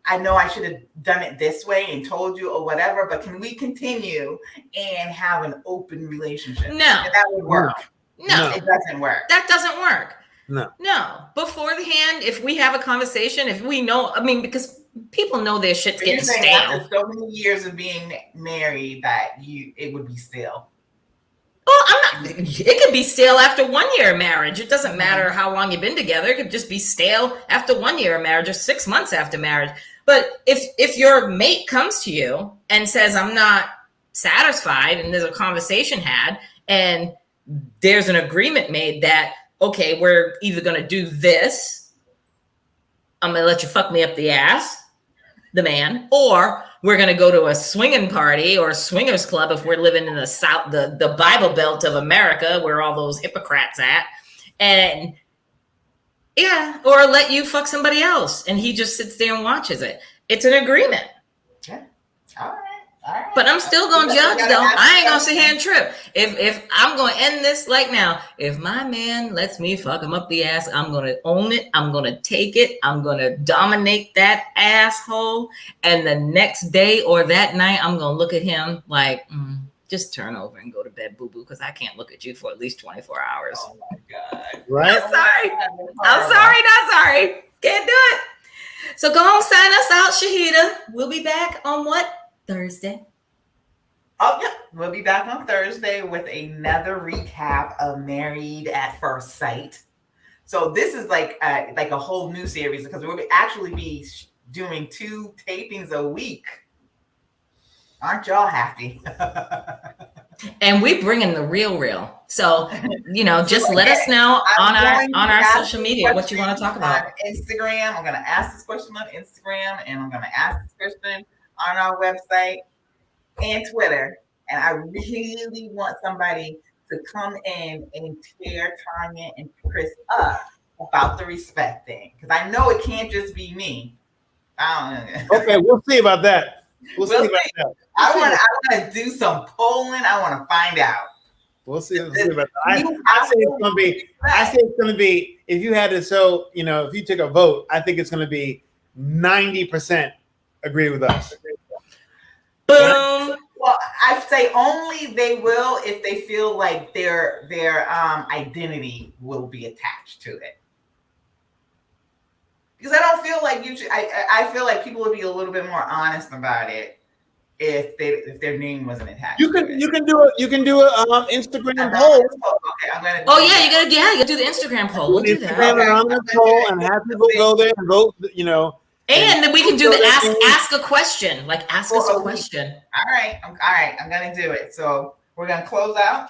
I know I should have done it this way and told you or whatever, but can we continue and have an open relationship? No. And that would work. No, it doesn't work. That doesn't work. No. Beforehand, if we have a conversation, if we know, because people know their shit's But getting you're saying stale. after so many years of being married that it would be stale. Well, it could be stale after 1 year of marriage. It doesn't matter how long you've been together. It could just be stale after 1 year of marriage or 6 months after marriage. But if your mate comes to you and says, I'm not satisfied, and there's a conversation had, and there's an agreement made that, okay, we're either going to do this, I'm going to let you fuck me up the ass, the man, or we're going to go to a swinging party or a swingers club if we're living in the South, the Bible Belt of America, where all those hypocrites at, and yeah, or let you fuck somebody else, and he just sits there and watches it. It's an agreement. Yeah. All right. But I'm still gonna judge though. I ain't gonna sit here and trip. If I'm gonna end this like now, if my man lets me fuck him up the ass, I'm gonna own it. I'm gonna take it. I'm gonna dominate that asshole. And the next day or that night, I'm gonna look at him like, just turn over and go to bed, boo boo, because I can't look at you for at least 24 hours. Oh my God. Right? I'm sorry, not sorry. Can't do it. So go on, sign us out, Shahida. We'll be back on what? Thursday. Oh yeah, we'll be back on Thursday with another recap of Married at First Sight. So this is like a whole new series because we'll actually be doing 2 tapings a week. Aren't y'all happy? And we bring in the real. So, just let us know on our social media what you want to talk about. On Instagram, I'm going to ask this question on Instagram, and I'm going to ask this question on our website and Twitter. And I really want somebody to come in and tear Tanya and Chris up about the respect thing. Because I know it can't just be me. I don't know. Okay, we'll see about that. We'll see about that. I want to do some polling. I want to find out. We'll see about that. I say it's going to be, if you had to, if you took a vote, I think it's going to be 90% agree with us. Boom. Well, I say only they will if they feel like their identity will be attached to it. Because I don't feel like you should. I feel like people would be a little bit more honest about it if their name wasn't attached. You can do it. You can do a Instagram poll. Okay, I'm gonna. Oh yeah, you gotta do the Instagram poll. We'll do that. Instagram poll and have people go there and vote. And then we can do the ask a question. Like ask us a question. All right. I'm gonna do it. So we're gonna close out.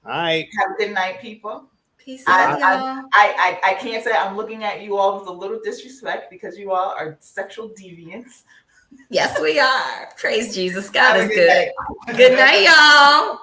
All right. Have a good night, people. Peace out, y'all. I can't say I'm looking at you all with a little disrespect because you all are sexual deviants. Yes, we are. Praise Jesus. God is good. Good night, y'all.